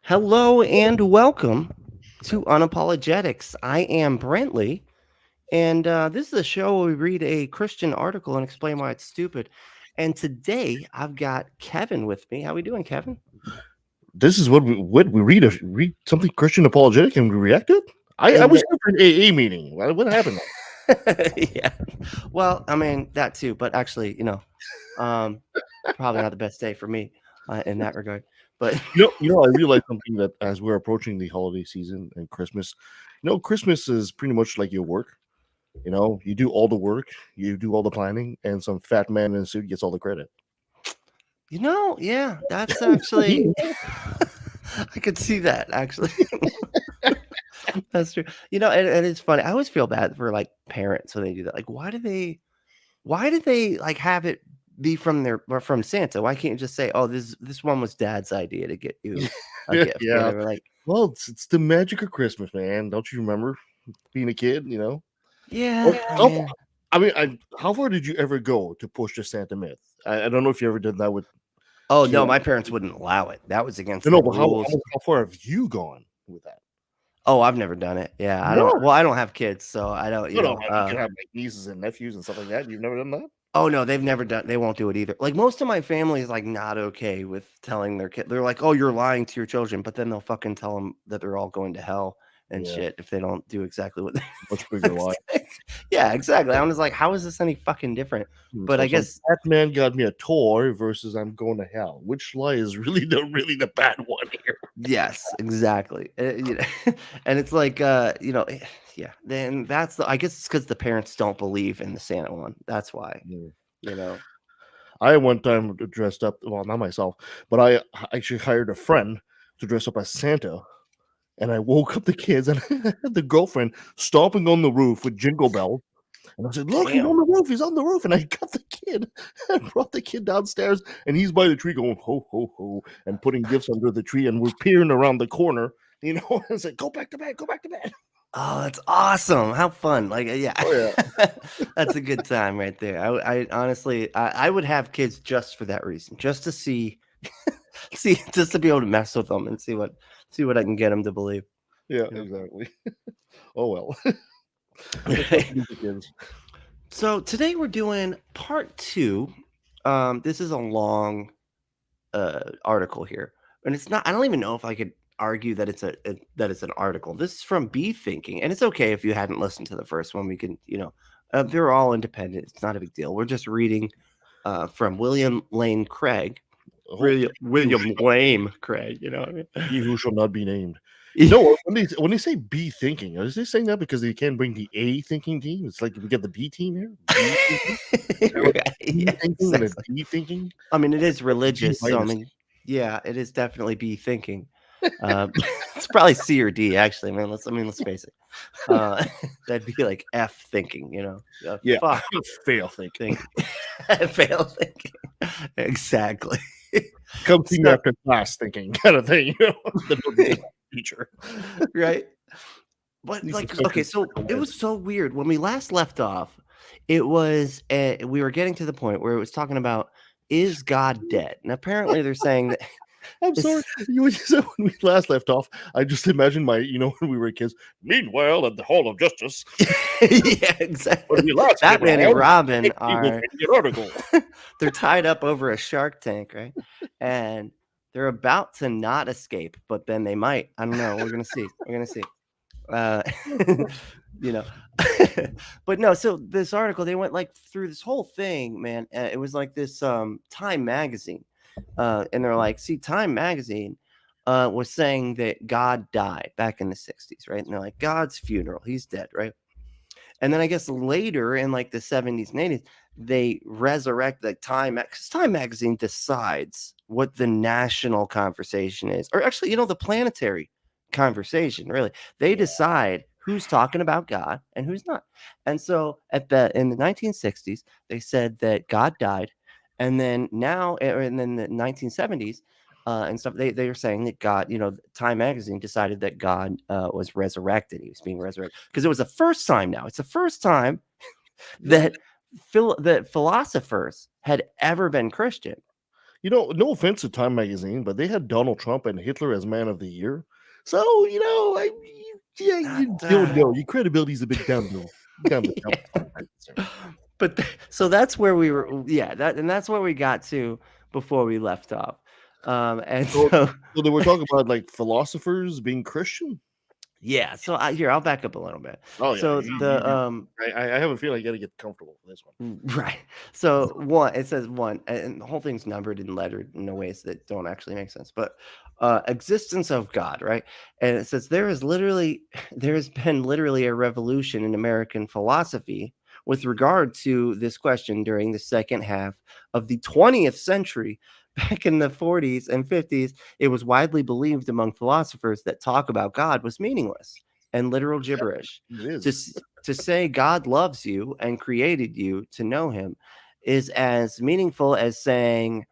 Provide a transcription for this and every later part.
Hello and welcome to Unapologetics. I am Brently, and this is a show where we read a Christian article and explain why it's stupid. And today I've got Kevin with me. How we doing, Kevin? This is what we read something Christian apologetic and we react to it. I And was here for an AA meeting. What happened? yeah, well, I mean that too, but actually, um, probably not the best day for me in that regard. But I realized something that as we're approaching the holiday season and Christmas, Christmas is pretty much like your work. You do all the work, you do all the planning, and some fat man in a suit gets all the credit. yeah, that's actually I could see that actually. That's true. And it's funny. I always feel bad for like parents when they do that. Like, why do they like have it be from their or from Santa? Why can't you just say, "Oh, this one was Dad's idea to get you a gift," or Yeah. whatever? Like, Well, it's the magic of Christmas, man. Don't you remember being a kid? yeah, Well, I how, mean, how far did you ever go to push the Santa myth? I don't know if you ever did that with oh no, kids. my parents wouldn't allow it. That was No, against the no, but how, rules. how how far have you gone with that? Oh, I've never done it. Yeah, I don't. No, Well, I don't have kids, so I don't. no, you can have like nieces and nephews and stuff like that. You've never done that? Oh, no, they've never done they won't do it either. Like, most of my family is, like, not okay with telling their kid they're like, "Oh, you're lying to your children," but then they'll fucking tell them that they're all going to hell and Yeah, shit if they don't do exactly what much bigger they're lie. saying. Yeah, exactly. I'm just like, "How is this any fucking different?" But I So guess Batman got me a toy versus I'm going to hell. Which lie is really the bad one here? yes, exactly. And it's like, yeah, then that's the I guess it's because the parents don't believe in the Santa one. That's why, Mm. you know? I one time dressed up. Well, not myself, but I actually hired a friend to dress up as Santa. And I woke up the kids and I had the girlfriend stomping on the roof with jingle bells. And I said, "Look, he's Damn. on the roof. He's on the roof." And I got the kid and brought the kid downstairs. And he's by the tree going, "Ho, ho, ho," and putting gifts under the tree. And we're peering around the corner, and said, "Go back to bed. Go back to bed." Oh, that's awesome. How fun. Like, yeah. Oh, yeah. That's a good time right there. I honestly, I would have kids just for that reason, just to see, just to be able to mess with them and see what I can get them to believe. Yeah, Yeah. exactly. Oh, well. That's what we do for kids. So today we're doing part two. This is a long article here, and it's not. I don't even know if I could argue that that it's an article. This is from Be Thinking, and it's okay if you hadn't listened to the first one. We can, they're all independent. It's not a big deal. We're just reading from William Lane Craig. Oh, William Lane Craig. You know what I mean? he who shall not be named. No, when they say "be thinking," is they saying that because they can't bring the A thinking team? It's like we got the B team here. B thinking, like Right, B yeah, thinking and a exactly. D thinking. I mean, it is B religious, so I minus. mean, yeah, it is definitely Be Thinking. It's probably C or D actually, man. Let's face it. Uh, that'd be like F thinking, Yeah, fuck fail thinking. thinking, fail thinking. Exactly. Come see me So after class thinking kind of thing. The teacher. right, but Needs to like, okay, fucking so it circumvent. was so weird when we last left off. It was we were getting to the point where it was talking about is God dead, and apparently they're saying that I'm sorry. it's You said when we last left off, I just imagined when we were kids. Meanwhile, at the Hall of Justice, yeah, when exactly. we last came Batman and around, Robin he was are reading an article. they're tied up over a shark tank, right? And they're about to not escape, but then they might. I don't know. We're gonna see. We're gonna see. Uh, you know, but no. So this article, they went like through this whole thing, man. It was like this Time magazine, and they're like, see, Time magazine. Was saying that God died back in the 60s, right? And they're like, God's funeral, he's dead, right? And then I guess later in like the 70s and 80s, they resurrect the Time because Time magazine decides what the national conversation is, or actually, the planetary conversation, really. They Yeah. decide who's talking about God and who's not. And so in the 1960s, they said that God died. And then and then the 1970s, and stuff. They are saying that God, Time Magazine decided that God was resurrected. He was being resurrected because it was the first time. Now it's the first time Yeah. that that philosophers had ever been Christian. No offense to Time Magazine, but they had Donald Trump and Hitler as Man of the Year. So, yeah, That, you don't know. Your credibility is a bit down the dump. yeah. But so that's where we were. Yeah, that's where we got to before we left off. And So, so so they were talking about like philosophers being Christian. yeah, so here I'll back up a little bit. Oh yeah, So I have a feeling I got to get comfortable for this one. right. So one, it says one, and the whole thing's numbered and lettered in ways that don't actually make sense. But existence of God, right? And it says there has been literally a revolution in American philosophy with regard to this question during the second half of the 20th century. Back in the 40s and 50s, it was widely believed among philosophers that talk about God was meaningless and literal gibberish. It To is. to say God loves you and created you to know him is as meaningful as saying,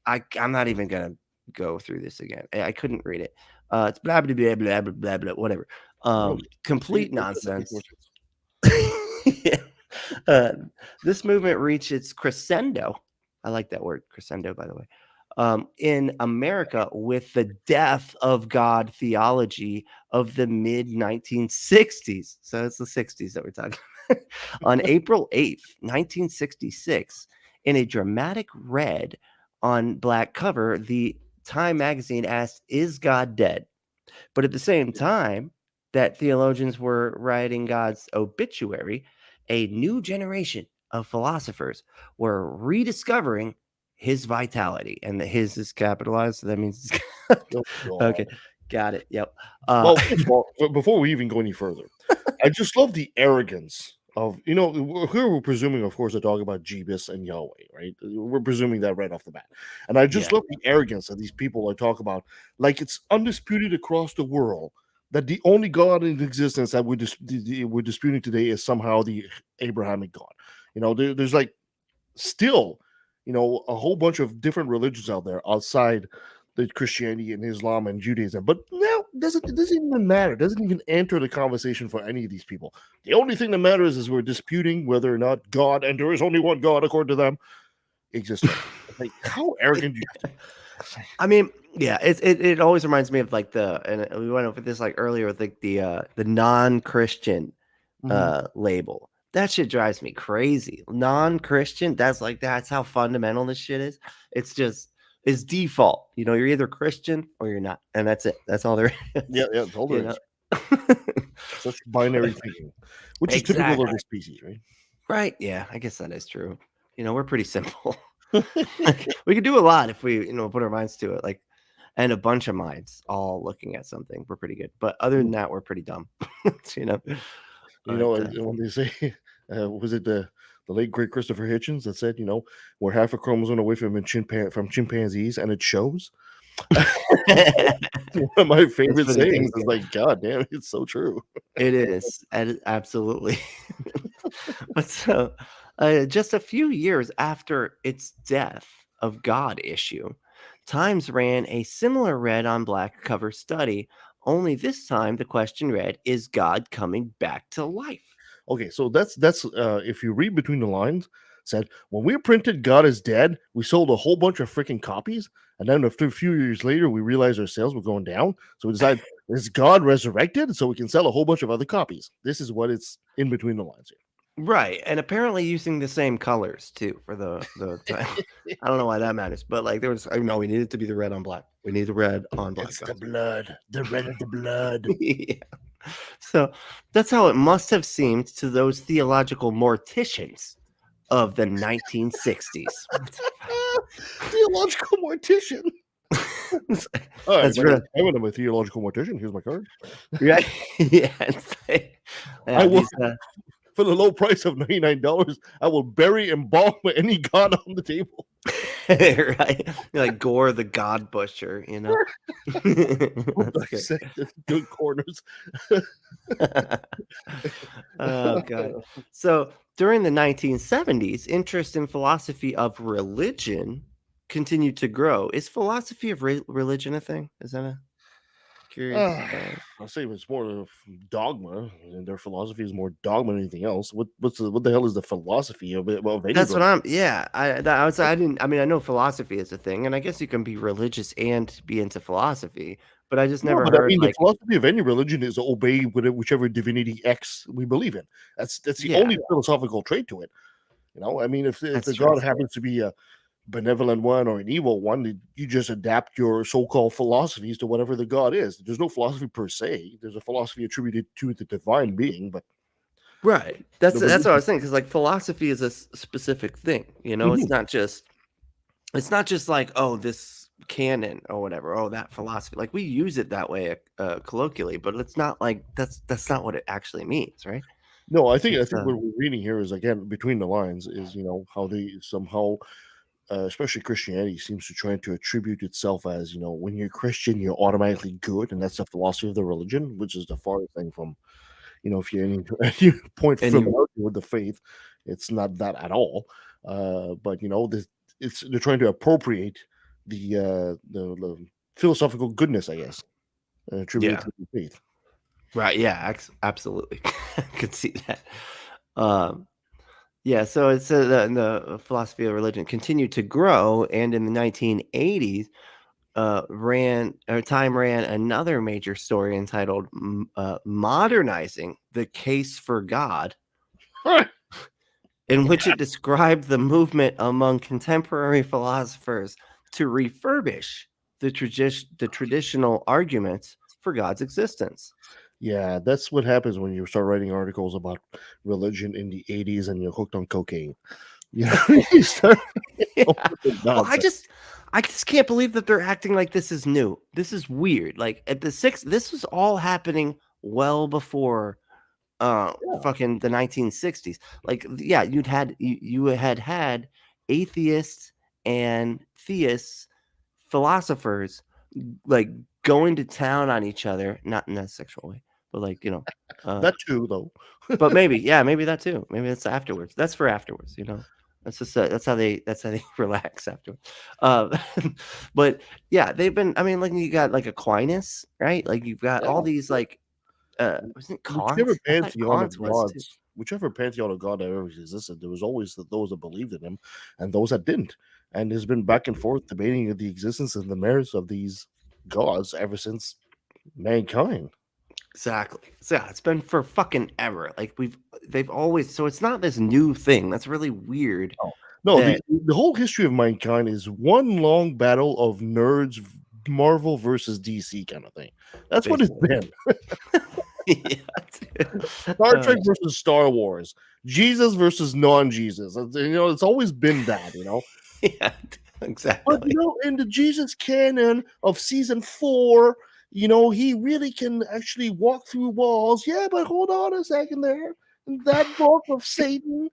I'm not even going to go through this again. I couldn't read it. It's blah, blah, blah, blah, blah, blah, blah, whatever. No, Complete that makes more nonsense. sense. Yeah. uh, this movement reached its crescendo. I like that word, crescendo, by the way. In America with the death of God theology of the mid 1960s. So it's the 60s that we're talking about. On April 8th, 1966, in a dramatic red on black cover, the Time magazine asked, "Is God dead?" But at the same time that theologians were writing God's obituary, a new generation of philosophers were rediscovering his vitality. And the his is capitalized, so that means it's God. Oh, Okay, God. got it. Yep. Well, first of all, before we even go any further, I just love the arrogance of here we're presuming, of course, they're talking about Jeebus and Yahweh, right? We're presuming that right off the bat, and I just Yeah. love the arrogance of these people I talk about, like it's undisputed across the world that the only God in existence that we're disputing today is somehow the Abrahamic God. There's like still, a whole bunch of different religions out there outside the Christianity and Islam and Judaism. But now it doesn't even matter. It doesn't even enter the conversation for any of these people. The only thing that matters is we're disputing whether or not God, and there is only one God according to them, exists. Like, how arrogant do you have to be? I mean, yeah, it always reminds me of like and we went over this like earlier with like the non-Christian Mhm. label. That shit drives me crazy. Non-Christian, that's how fundamental this shit is. It's default. You're either Christian or you're not. And that's it. That's all there Yeah, is. yeah, that's all You there know. is. Such binary thinking, which is typical of Exactly. the species, right? Right. Yeah, I guess that is true. We're pretty simple. Like, we could do a lot if we, put our minds to it. Like, and a bunch of minds all looking at something. We're pretty good. But other than that, we're pretty dumb. you know. But When they say, was it the late great Christopher Hitchens that said, we're half a chromosome away from from chimpanzees, and it shows. One of my it's favorite pretty sayings amazing. is like, God damn, it's so true. It is. Absolutely. But so, just a few years after its death of God issue, Times ran a similar red on black cover study, only this time the question read, "Is God coming back to life?" Okay, so that's if you read between the lines, said when we printed God is dead, we sold a whole bunch of freaking copies, and then a few years later, we realized our sales were going down. So we decided, is God resurrected? So we can sell a whole bunch of other copies. This is what it's in between the lines Right, and apparently using the same colors too for the time. here. I don't know why that matters, but like there was no, we need it to be the red on black. We need the red on black, It's the guys. blood, the red of the blood. Yeah. So that's how it must have seemed to those theological morticians of the 1960s. What the Theological mortician. fuck? Hi, That's my name is really Kevin. I'm a theological mortician. Here's my card. right. Yeah, I yeah. will, These for the low price of $99, I will bury and embalm any god on the table. right, you're like Gore the God Butcher, We'll That's good. dissect the good corners. Oh god. So during the 1970s, interest in philosophy of religion continued to grow. Is philosophy of religion a thing? Is that a curious. I'll say it's more of dogma, and their philosophy is more dogma than anything else. What the hell is the philosophy of it of any That's what religion? I'm. Yeah, I was. I didn't. I mean, I know philosophy is a thing, and I guess you can be religious and be into philosophy. But I just No, never but I heard mean the like, philosophy of any religion is obey whichever divinity X we believe in. That's the yeah, only philosophical trait to it. I mean, if that's the true. God happens to be a benevolent one or an evil one, you just adapt your so-called philosophies to whatever the God is. There's no philosophy per se. There's a philosophy attributed to the divine being, but Right. the That's what I religion. was saying because like philosophy is a specific thing. Mhm. It's not just like, oh, this canon or whatever. Oh, that philosophy. Like we use it that way colloquially, but it's not like that's not what it actually means, right? No, I It's think what we're reading here is again between the lines is how they somehow, especially Christianity, seems to try to attribute itself as when you're Christian, you're automatically good, and that's the philosophy of the religion, which is the farthest thing from if you're any point any familiarity with the faith, it's not that at all. But they're trying to appropriate the philosophical goodness, I guess, and attribute it yeah, to the faith. right, yeah, absolutely. I could see that. Um, yeah, so it says that the philosophy of religion continued to grow, and in the 1980s, Time ran another major story entitled "Modernizing the Case for God," in which it described the movement among contemporary philosophers to refurbish the traditional arguments for God's existence. Yeah, that's what happens when you start writing articles about religion in the '80s and you're hooked on cocaine. You start Yeah. with the Well, nonsense. I just can't believe that they're acting like this is new. This is weird. Like at the six, this was all happening well before Yeah, fucking the 1960s. Like yeah, you had atheists and theists, philosophers like going to town on each other, not in a sexual way, but like, uh that too, though. but maybe, yeah, maybe that too. Maybe that's afterwards. That's for afterwards. That's just that's how they relax afterwards. Uh, but yeah, they've been. I mean, like you got like Aquinas, right? Like you've got all Yeah, these like, wasn't whichever Kant? I thought pantheon Kant of was too. gods, whichever pantheon of God that ever existed, there was always those that believed in him and those that didn't. And there's been back and forth debating the existence and the merits of these gods ever since mankind. Exactly. So yeah, it's been for fucking ever. Like they've always. So it's not this new thing. That's really weird. No, no, That the whole history of mankind is one long battle of nerds, Marvel versus DC kind of thing. That's what it's basically, been. yeah. Dude. Star Trek versus Star Wars, Jesus versus non-Jesus. It's always been that. Yeah, But exactly. in the Jesus canon of season 4, he really can actually walk through walls. Yeah, but hold on a second there. In that book of Satan,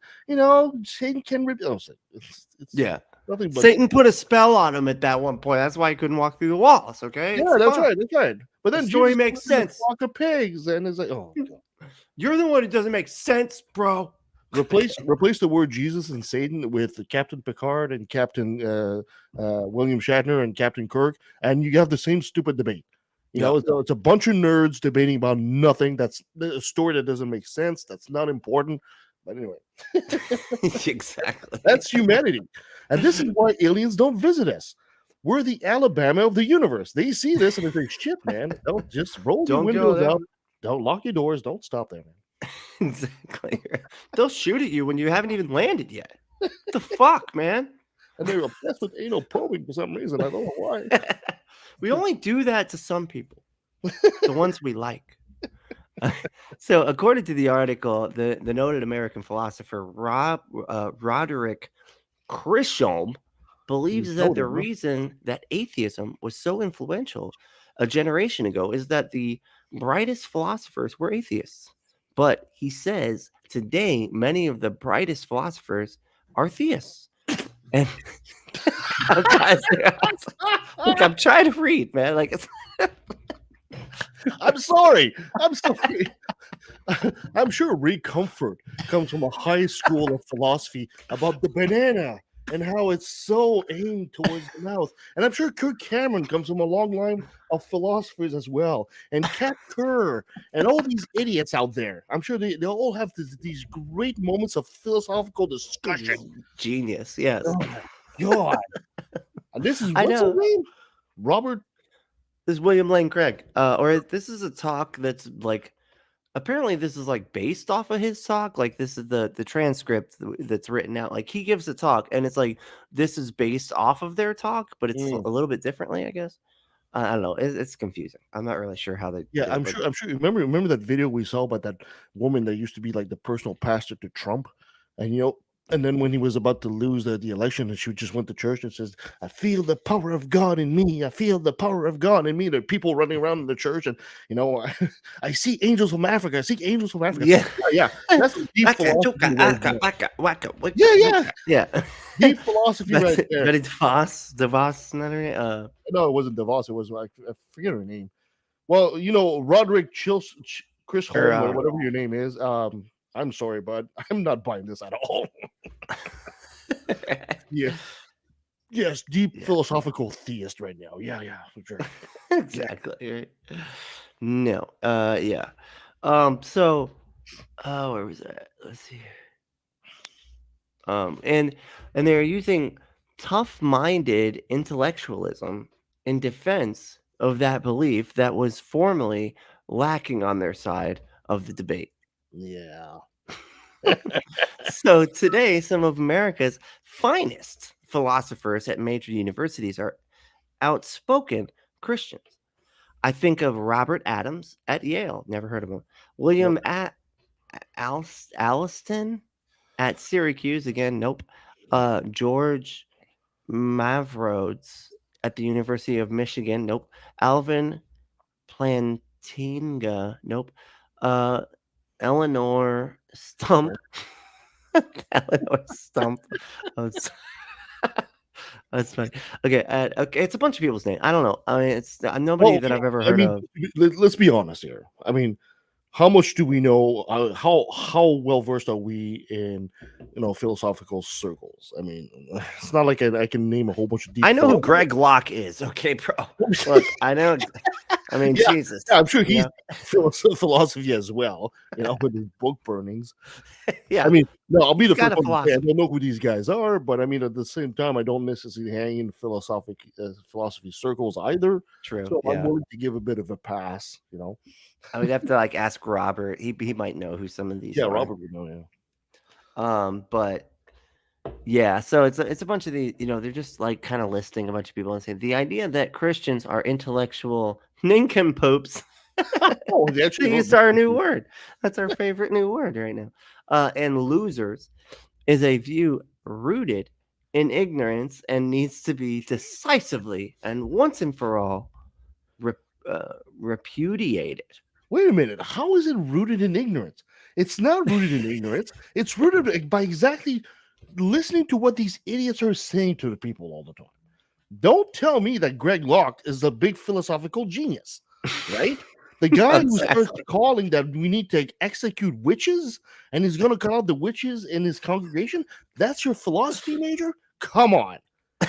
Satan can rip. Oh, it's Yeah. nothing but Satan put a spell on him at that one point. That's why he couldn't walk through the walls. Okay, yeah. it's That's fine. right. That's right. But The then story Jesus put makes him in the sense. flock of pigs, and it's like, oh, God. You're the one who doesn't make sense, bro. Replace the word Jesus and Satan with Captain Picard and Captain William Shatner and Captain Kirk, and you have the same stupid debate. Yep. It's a bunch of nerds debating about nothing. That's a story that doesn't make sense. That's not important. But anyway, Exactly. that's humanity, and this is why aliens don't visit us. We're the Alabama of the universe. They see this and they say, "Shit, man! Don't just roll your Don't go windows there. out. Don't lock your doors. Don't stop there, man." Exactly. They'll shoot at you when you haven't even landed yet. What the fuck, man? And they're obsessed with anal probing for some reason. I don't know why. We only do that to some people, the ones we like. So, according to the article, the noted American philosopher Roderick Chisholm He's believes that the noted, huh? reason that atheism was so influential a generation ago is that the brightest philosophers were atheists. But he says today many of the brightest philosophers are theists. And I'm trying look, I'm trying to read, man. Like it's I'm sorry. I'm sorry. I'm sure Ray Comfort comes from a high school of philosophy about the banana and how it's so aimed towards the mouth. And I'm sure Kirk Cameron comes from a long line of philosophers as well, and Kat Kerr, and all these idiots out there. I'm sure they all have these great moments of philosophical discussion. Genius. Yes. Oh my god! And this is I what's his know. name? Robert. This is William Lane Craig. Or this is a talk that's like apparently this is like based off of his talk. Like this is the transcript that's written out. Like he gives a talk and it's like this is based off of their talk, but it's Mm. a little bit differently, I guess. I don't know. It's confusing. I'm not really sure how they Yeah, do it, I'm but sure. I'm sure. Remember that video we saw about that woman that used to be like the personal pastor to Trump, and and then when he was about to lose the election, and she just went to church and says, "I feel the power of God in me. I feel the power of God in me." There are people running around in the church, and I see angels from Africa. I see angels from Africa. yeah. Yeah, that's some deep Waka, philosophy chuka, right aka, there. waka, waka, waka, Yeah, yeah, chuka. Yeah. deep philosophy right there. Betty DeVos, not her name. No, it wasn't DeVos. It was I forget her name. Well, Roderick Chris Or Holm or whatever your name is. I'm sorry, but I'm not buying this at all. Yeah. Yes, deep yeah, philosophical theist right now. Yeah, yeah, for sure. Yeah. exactly. Right. No. Yeah. So, where was that? Let's see. And they're using tough-minded intellectualism in defense of that belief that was formerly lacking on their side of the debate. Yeah. So today, some of America's finest philosophers at major universities are outspoken Christians. I think of Robert Adams at Yale, never heard of him. Nope. William Alliston at Syracuse, again, nope. George Mavrodes at the University of Michigan, nope. Alvin Plantinga, nope. Uh, Eleanor Stump. Eleanor Stump. Oh, that's funny. Okay, okay, it's a bunch of people's name. I don't know. I mean, it's nobody Well, that I've ever I heard mean, of. let's be honest here. I mean, how much do we know? How well versed are we in philosophical circles? I mean, it's not like I can name a whole bunch of deep I know who philosophers. Greg Locke is. Okay, bro. Look, I know. I mean, Yeah, Jesus. yeah, I'm sure he's Yeah, philosophy as well. With his book burnings. I yeah. mean, no, I'll be He's the got first a one to say I philosophy. don't know who these guys are, but I mean, at the same time, I don't necessarily hang in philosophy circles either. True. So I'm Yeah. willing to give a bit of a pass. I would have to like ask Robert. He might know who some of these Yeah, are. Robert would know. Yeah. But yeah, so it's a bunch of the they're just like kind of listing a bunch of people and saying the idea that Christians are intellectual nincompoops. Oh, they actually They wrote. used our new word. That's our favorite new word right now. And losers is a view rooted in ignorance and needs to be decisively and once and for all rep- repudiated. Wait a minute. How is it rooted in ignorance? It's not rooted in ignorance. It's rooted by exactly listening to what these idiots are saying to the people all the time. Don't tell me that Greg Locke is a big philosophical genius, right? The guy who starts Exactly. calling that we need to execute witches and he's going to call out the witches in his congregation. That's your philosophy major? Come on.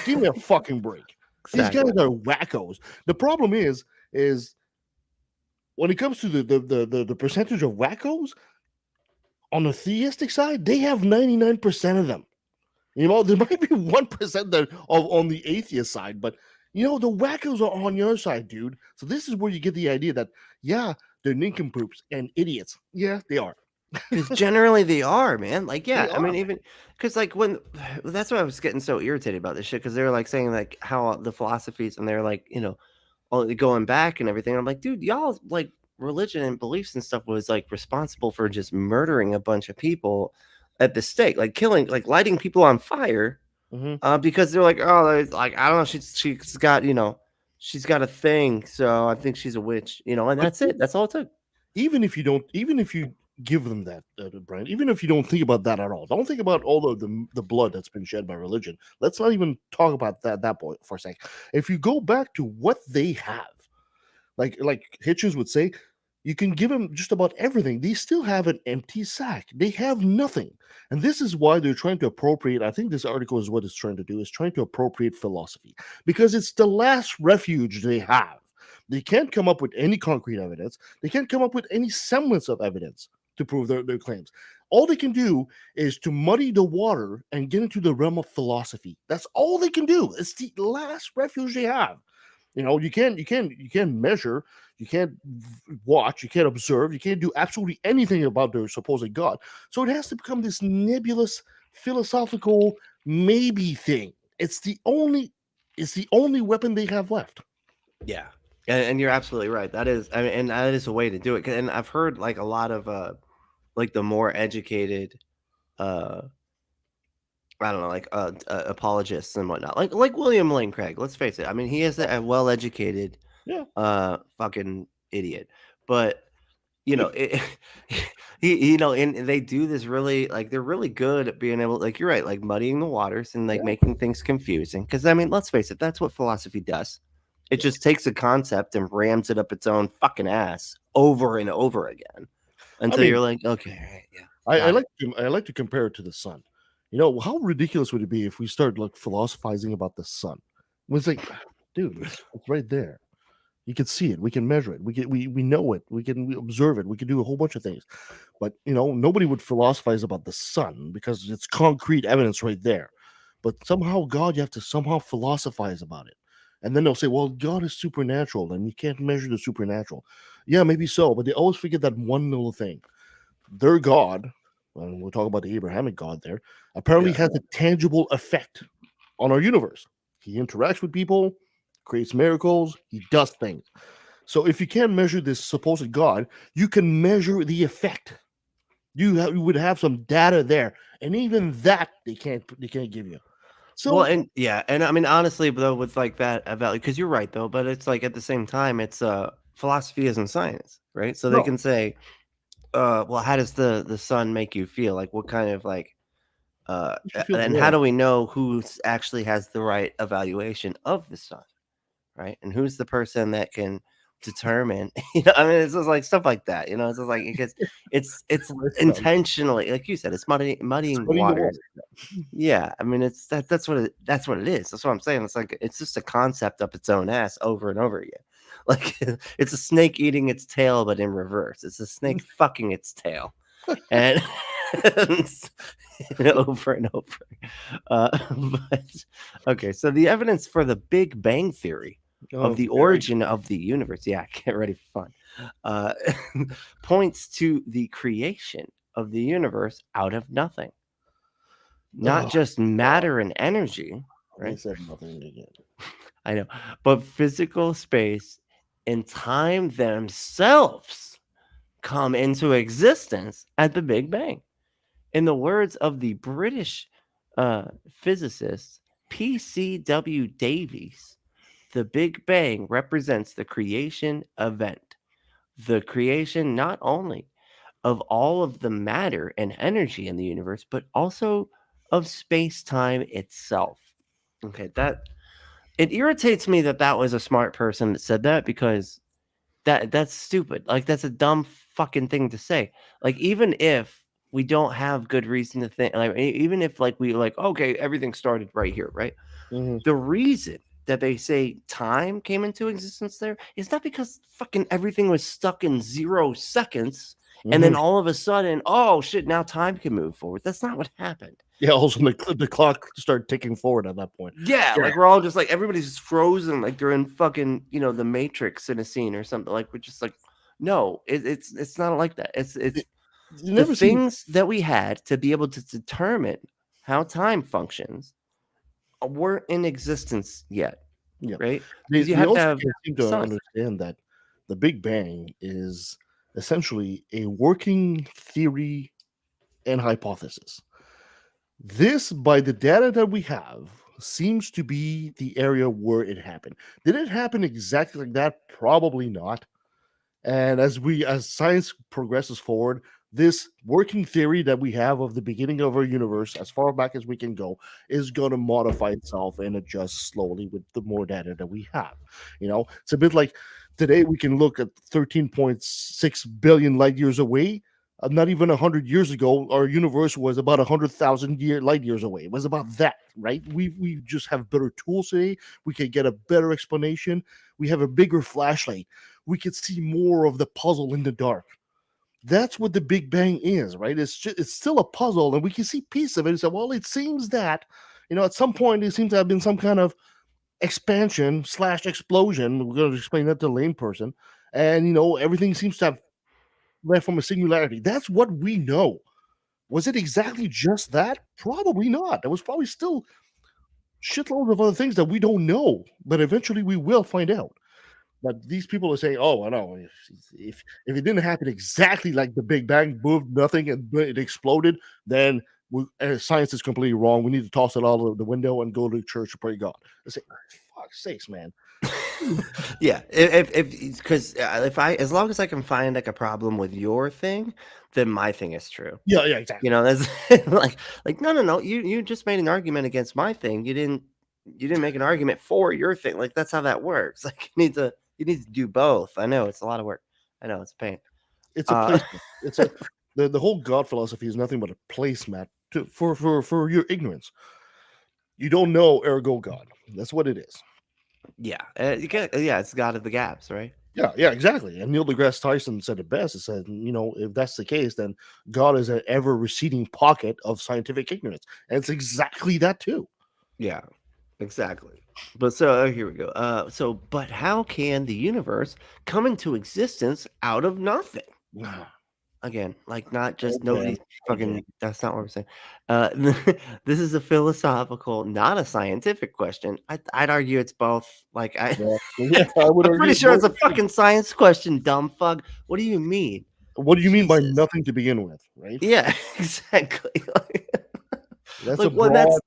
Give me a fucking break. These guys Exactly. are wackos. The problem is when it comes to the percentage of wackos on the theistic side, they have 99% of them. There might be 1% that on the atheist side, but the wackos are on your side, dude. So this is where you get the idea that yeah, they're nincompoops and idiots. Yeah, they are. Because generally they are, man. Like, They yeah, I are. mean, even because like when that's why I was getting so irritated about this shit because they were like saying like how the philosophies and they're like all going back and everything. I'm like, dude, y'all like religion and beliefs and stuff was like responsible for just murdering a bunch of people at the stake, like killing, like lighting people on fire, Mhm. because they're like, oh, like I don't know, she's got she's got a thing, so I think she's a witch, and But that's it. That's all it took. even if you give them that, Brian, even if you don't think about that at all, don't think about all the blood that's been shed by religion. Let's not even talk about that point for a second. If you go back to what they have, like Hitchens would say, You can give them just about everything. They still have an empty sack. They have nothing. And this is why they're trying to appropriate. I think this article is what it's trying to do, is trying to appropriate philosophy because it's the last refuge they have. They can't come up with any concrete evidence. They can't come up with any semblance of evidence to prove their claims. All they can do is to muddy the water and get into the realm of philosophy. That's all they can do. It's the last refuge they have. You can't measure, you can't watch, you can't observe, you can't do absolutely anything about their supposed God. So it has to become this nebulous philosophical maybe thing. It's the only weapon they have left. Yeah. And you're absolutely right. That is, I mean, and that is a way to do it. And I've heard like a lot of like the more educated uh I don't know, like apologists and whatnot. Like William Lane Craig, let's face it. I mean, he is a well educated Yeah. fucking idiot. But you know, he and they do this really like they're really good at being able, like you're right, like muddying the waters and like Yeah. making things confusing. Because I mean, let's face it, that's what philosophy does. It Yeah. just takes a concept and rams it up its own fucking ass over and over again I until mean, you're like, okay, all right, yeah, I got it. like to compare it to the sun. How ridiculous would it be if we started like philosophizing about the sun? It's like, dude, it's right there. You can see it. We can measure it. We know it. We observe it. We can do a whole bunch of things. But nobody would philosophize about the sun because it's concrete evidence right there. But somehow God, you have to somehow philosophize about it. And then they'll say, well, God is supernatural and you can't measure the supernatural. Yeah, maybe so, but they always forget that one little thing. Their God, and we'll talk about the Abrahamic God there, apparently Yeah. has a tangible effect on our universe. He interacts with people, creates miracles, he does things. So if you can't measure this supposed God, you can measure the effect. You would have some data there, and even that they can't give you. Well, So and yeah, and I mean, honestly, though, with like that about, because you're right though, but it's like at the same time, it's philosophy isn't science, right? So they no, can say, well, how does the sun make you feel? Like, what kind of like, you feel and how warm. do we know who actually has the right evaluation of the sun, right? And who's the person that can determine? I mean, it's just like stuff like that. It's just like it gets, it's It's done. intentionally, like you said, it's It's muddying the putting the waters. water. Yeah, I mean, that's what it is. That's what I'm saying. It's like it's just a concept up its own ass over and over again. Like it's a snake eating its tail, but in reverse. It's a snake fucking its tail, and over and over. But okay, so the evidence for the Big Bang theory of Oh, the very origin of the universe, yeah, get ready for fun, uh, points to the creation of the universe out of nothing, not oh just god. matter and energy, They right? said nothing again. I know, but physical space and time themselves come into existence at the Big Bang. In the words of the British physicist P.C.W. Davies, the Big Bang represents the creation event, the creation not only of all of the matter and energy in the universe, but also of space time itself. Okay, that it irritates me that that was a smart person that said that, because that's stupid. Like that's a dumb fucking thing to say. Like even if we don't have good reason to think, like even if like we like, okay, everything started right here, right? Mhm, The reason that they say time came into existence there is not because fucking everything was stuck in 0 seconds and then mhm. all of a sudden, oh shit, now time can move forward. That's not what happened. Yeah, also the clock started ticking forward at that point. Yeah, Yeah. like we're all just like everybody's just frozen, like they're in fucking, the Matrix in a scene or something. Like we're just like, no, it's not like that. It's It you the never see. things that we had to be able to determine how time functions weren't in existence yet, Yeah. right? They Because you they have to also have can't seem to science. understand that the Big Bang is essentially a working theory and hypothesis. This, by the data that we have, seems to be the area where it happened. Did it happen exactly like that? Probably not. And as science progresses forward, this working theory that we have of the beginning of our universe, as far back as we can go, is going to modify itself and adjust slowly with the more data that we have. It's a bit like today we can look at 13.6 billion light years away. Not even 100 years ago, our universe was about 100,000 light years away. It was about that, right? We just have better tools today. We can get a better explanation. We have a bigger flashlight. We could see more of the puzzle in the dark. That's what the Big Bang is, right? It's still a puzzle, and we can see piece of it and say, well, it seems that, at some point there seems to have been some kind of expansion slash explosion. We're going to explain that to a lame person, and everything seems to have left from a singularity. That's what we know. Was it exactly just that? Probably not. There was probably still shitloads of other things that we don't know, but eventually we will find out. But these people are saying, "Oh, I know. If it didn't happen exactly like the Big Bang, moved nothing and it exploded, then science is completely wrong. We need to toss it all out the window and go to church and pray God." I say, "Fuck sakes, man." Yeah, if because if I as long as I can find like a problem with your thing, then my thing is true. Yeah, yeah, exactly. That's like no. You just made an argument against my thing. You didn't make an argument for your thing. Like that's how that works. Like you need to do both. I know it's a lot of work. I know it's a pain. It's a placement. It's the whole God philosophy is nothing but a placemat for your ignorance. You don't know, ergo God. That's what it is. Yeah, it's God of the gaps, right? Yeah, yeah, exactly. And Neil deGrasse Tyson said it best. He said, if that's the case, then God is an ever receding pocket of scientific ignorance. And it's exactly that too. Yeah, exactly. But so here we go. But how can the universe come into existence out of nothing? Again, like not just nobody fucking. That's not what we're saying. This is a philosophical, not a scientific question. I'd argue it's both. Like I would I'm argue pretty sure it's a fucking science question, dumb fuck. What do you mean? What do you mean by Jesus. nothing to begin with, right? Yeah, exactly. That's Like a when broad.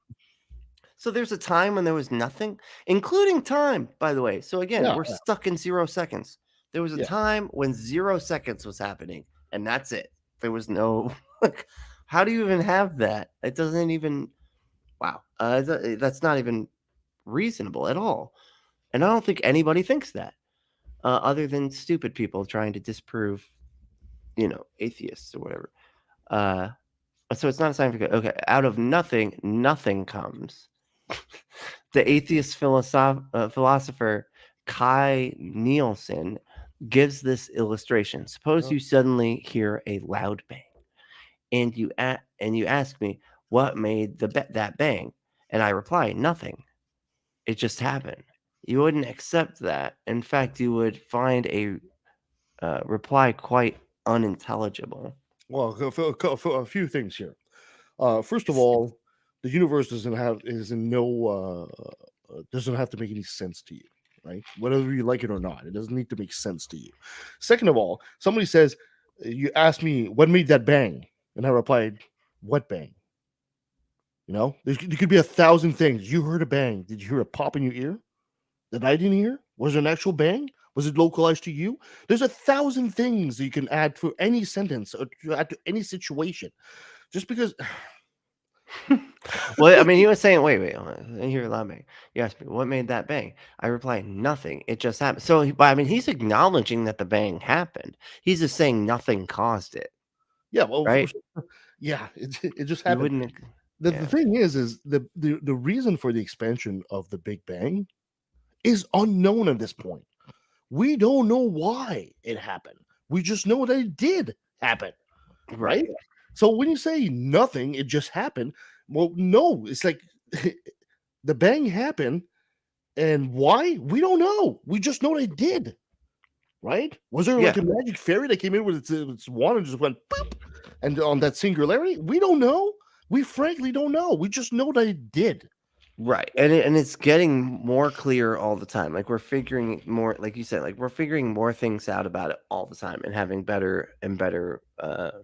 so there's a time when there was nothing, including time, by the way. So again, Yeah, we're stuck in 0 seconds. There was a yeah. time when 0 seconds was happening, and that's it. There was no like, how do you even have that? It doesn't even. Wow, that's not even reasonable at all. And I don't think anybody thinks that, other than stupid people trying to disprove, atheists or whatever. So it's not a scientific. Okay, out of nothing, nothing comes. The atheist philosopher Kai Nielsen gives this illustration. Suppose you suddenly hear a loud bang, and you ask me what made that bang, and I reply nothing. It just happened. You wouldn't accept that. In fact, you would find a reply quite unintelligible. Well, for a few things here. First of all, the universe doesn't have doesn't have to make any sense to you, right? Whether you like it or not, it doesn't need to make sense to you. Second of all, somebody says, "You asked me what made that bang," and I replied, "What bang?" there could be 1,000 things. You heard a bang. Did you hear a pop in your ear that I didn't hear? Was it an actual bang? Was it localized to you? There's 1,000 things that you can add for any sentence or to add to any situation. Just because Well, I mean, he was saying, wait, hold on. I hear a loud bang. You asked me, what made that bang? I replied, nothing. It just happened. So, but I mean, he's acknowledging that the bang happened. He's just saying nothing caused it, yeah, well, right? yeah, it just You happened. wouldn't, The yeah, thing is the reason for the expansion of the Big Bang is unknown at this point. We don't know why it happened. We just know that it did happen, right? right. So when you say nothing, it just happened. Well, no, it's like the bang happened, and why we don't know. We just know it did, right? Was there like Yeah, a magic fairy that came in with its wand and just went boop, and on that singularity? We don't know. We frankly don't know. We just know that it did. right. And it's getting more clear all the time. Like we're figuring more, like you said, like we're figuring more things out about it all the time and having better and better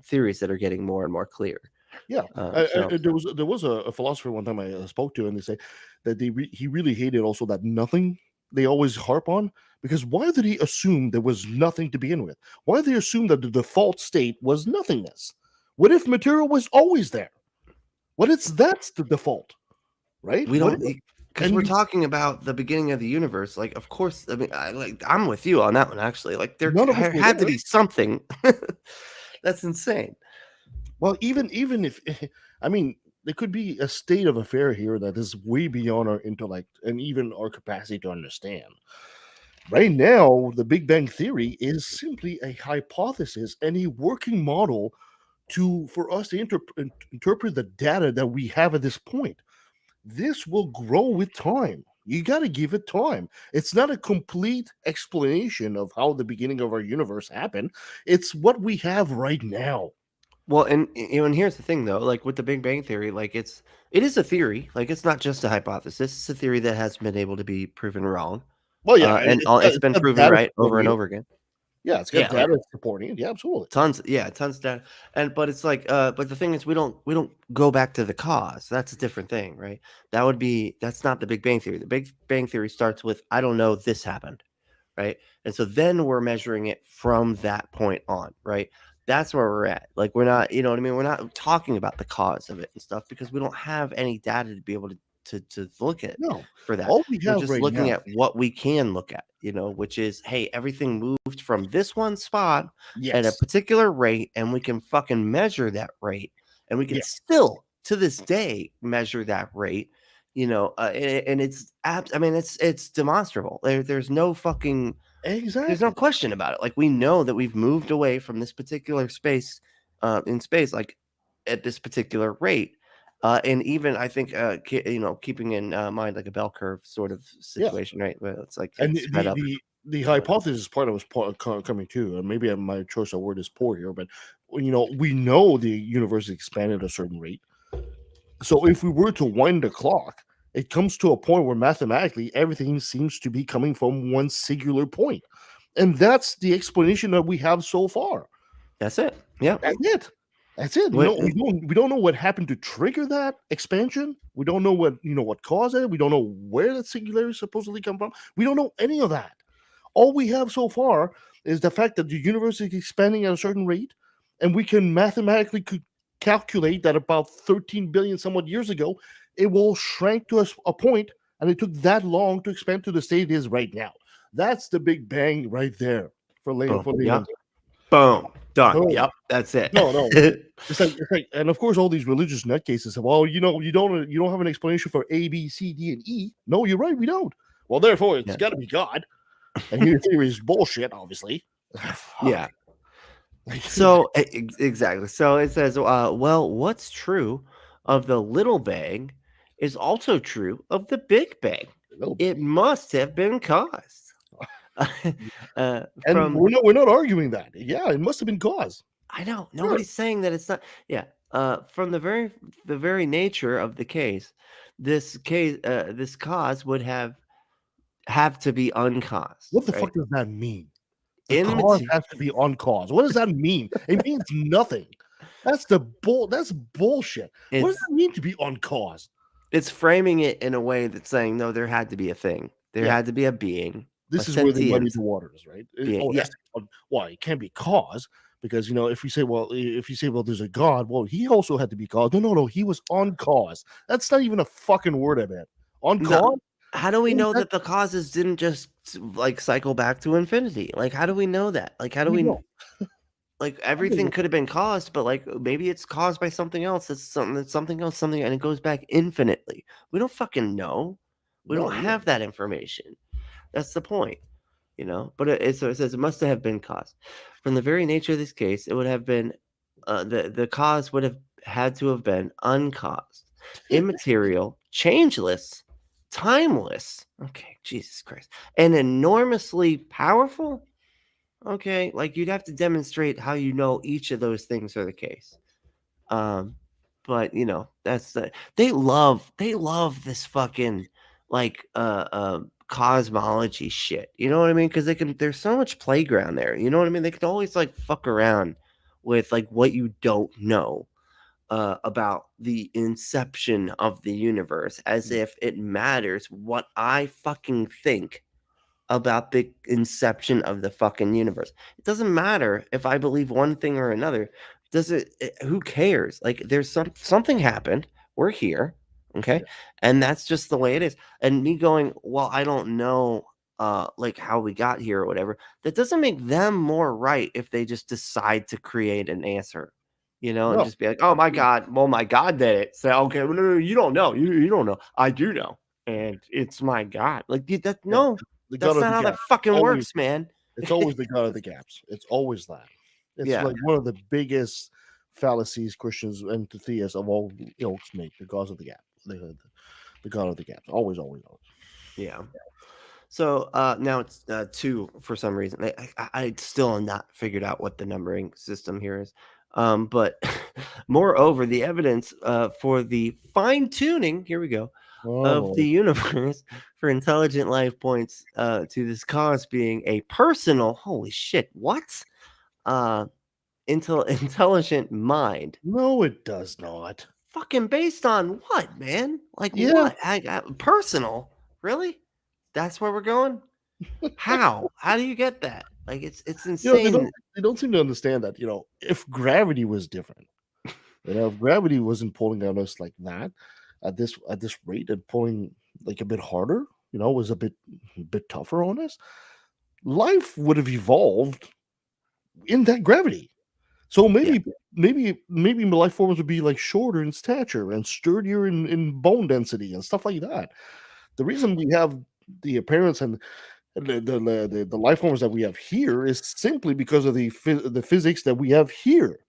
theories that are getting more and more clear. Yeah, So there was a philosopher one time I spoke to, and they say that he really hated also that nothing they always harp on? Because why did he assume there was nothing to begin with? Why did he assume that the default state was nothingness? What if material was always there? What if that's the default, right? We What don't, if, because and we're you, talking about the beginning of the universe. Like, of course, I mean, I'm with you on that one. Actually, like, none of us were had to there. be something. That's insane. Well, even if I mean, there could be a state of affair here that is way beyond our intellect and even our capacity to understand. Right now, the Big Bang Theory is simply a hypothesis and a working model to for us to interpret the data that we have at this point. This will grow with time. You got to give it time. It's not a complete explanation of how the beginning of our universe happened. It's what we have right now. Well, and and here's the thing though, like with the Big Bang Theory, like it is a theory. Like it's not just a hypothesis. It's a theory that has been able to be proven wrong, Well, yeah, and it's it's been got proven data right over supporting and it. over again. Yeah, it's got Yeah, like data supporting it. Yeah, absolutely. tons, yeah, tons of data. And but it's like, but the thing is, we don't go back to the cause. That's a different thing, right? That's not the Big Bang Theory. The Big Bang Theory starts with I don't know, this happened, right? And so then we're measuring it from that point on, right? That's where we're at. Like we're not, you know what I mean? We're not talking about the cause of it and stuff because we don't have any data to be able to look at No, for that. all we We're have just right looking now. at what we can look at, which is hey, everything moved from this one spot at a Yes, particular rate, and we can fucking measure that rate, and we can yeah, still to this day measure that rate. And I mean, it's demonstrable. There's no fucking there's no exactly. question about it. Like we know that we've moved away from this particular space, in space, like at this particular rate. And even I think, keeping in mind like a bell curve sort of Yeah, situation, right? Where it's like and it's sped up. the Uh, hypothesis part of was coming too. And maybe my choice of word is poor here, but we know the universe expanded at a certain rate. So if we were to wind the clock, it comes to a point where mathematically everything seems to be coming from one singular point. And that's the explanation that we have so far. that's it. Yeah. That's it. That's it. Wait, We don't know what happened to trigger that expansion. We don't know what caused it. We don't know where that singularity supposedly come from. We don't know any of that. All we have so far is the fact that the universe is expanding at a certain rate, and we can mathematically calculate that about 13 billion somewhat years ago, it will shrink to a point, and it took that long to expand to the state it is right now. That's the Big Bang right there boom. for Yep. layman's. Boom. Done. Boom. Yep. That's it. No. It's like, and of course, all these religious nutcases say, "Well, you don't have an explanation for A, B, C, D, and E." No, you're right, we don't. Well, therefore, it's Yeah. got to be God, and your theory is bullshit, obviously. Yeah. Like, So exactly. So it says, well, what's true of the little bang is also true of the Big Bang. little It bang, must have been caused. and From we're not arguing that. Yeah, it must have been cause. I know Sure. nobody's saying that it's not. Yeah. From the very nature of the case, this cause would have to be uncaused, What the right? fuck does that mean? The In cause mater- has to be on cause. What does that mean? It means nothing. That's bullshit. What does it's that mean to be on cause? it's framing it in a way that's saying no, there had to be a thing, there Yeah, had to be a being, a this is where they muddy sentient the waters, right? being. Oh, it Yeah, has to be why it can't be cause because if you say there's a God, well, he also had to be cause. No, he was on cause. That's not even a fucking word, I bet. On no. cause? How do we What is know that? that the causes didn't just like cycle back to infinity? Like, how do we know that? Like, how do We we don't. like I don't everything know. could have been caused, but like maybe it's caused by something else. That's something else, something, and it goes back infinitely. We don't fucking know. We don't No, we don't. have that information. That's the point, But so it says it must have been caused. From the very nature of this case, it would have been the cause would have had to have been uncaused, immaterial, changeless, timeless. Okay, Jesus Christ, and enormously powerful. Okay, like you'd have to demonstrate how you know each of those things are the case. Um, but that's they love this fucking like cosmology shit. You know what I mean? Because there's so much playground there. You know what I mean? They can always like fuck around with like what you don't know about the inception of the universe as if it matters what I fucking think about the inception of the fucking universe. It doesn't matter if I believe one thing or another. Does who cares? Like there's something happened. We're here, okay? Yeah. And that's just the way it is. And me going, "Well, I don't know like how we got here or whatever." That doesn't make them more right if they just decide to create an answer. And No. just be like, "Oh my god, well my god did it." Say, "Okay, well, no, you don't know. You don't know. I do know." And it's my god. Like that Yeah. no, The God that's of not the how that gaps. fucking works, man. It's always the God of the gaps. It's always that. It's Yeah, like one of the biggest fallacies Christians and theists of all ilks make. The gods of the gap. The God of the gaps. Always, always, always. yeah. So now it's two for some reason. I still am not figured out what the numbering system here is. But moreover, the evidence for the fine tuning, here we go, Oh of the boy. universe for intelligent life points to this cause being a personal, holy shit, what? Uh, intelligent mind. No, it does not. Fucking based on what, man? Like Yeah. what? Personal? Really? That's where we're going? How? How do you get that? Like it's They insane. don't seem to understand that, if gravity was different, if gravity wasn't pulling on us like that at this rate and pulling like a bit harder, was a bit tougher on us, life would have evolved in that gravity. So Yeah, maybe life forms would be like shorter in stature and sturdier in bone density and stuff like that. The reason we have the appearance and the life forms that we have here is simply because of the physics that we have here.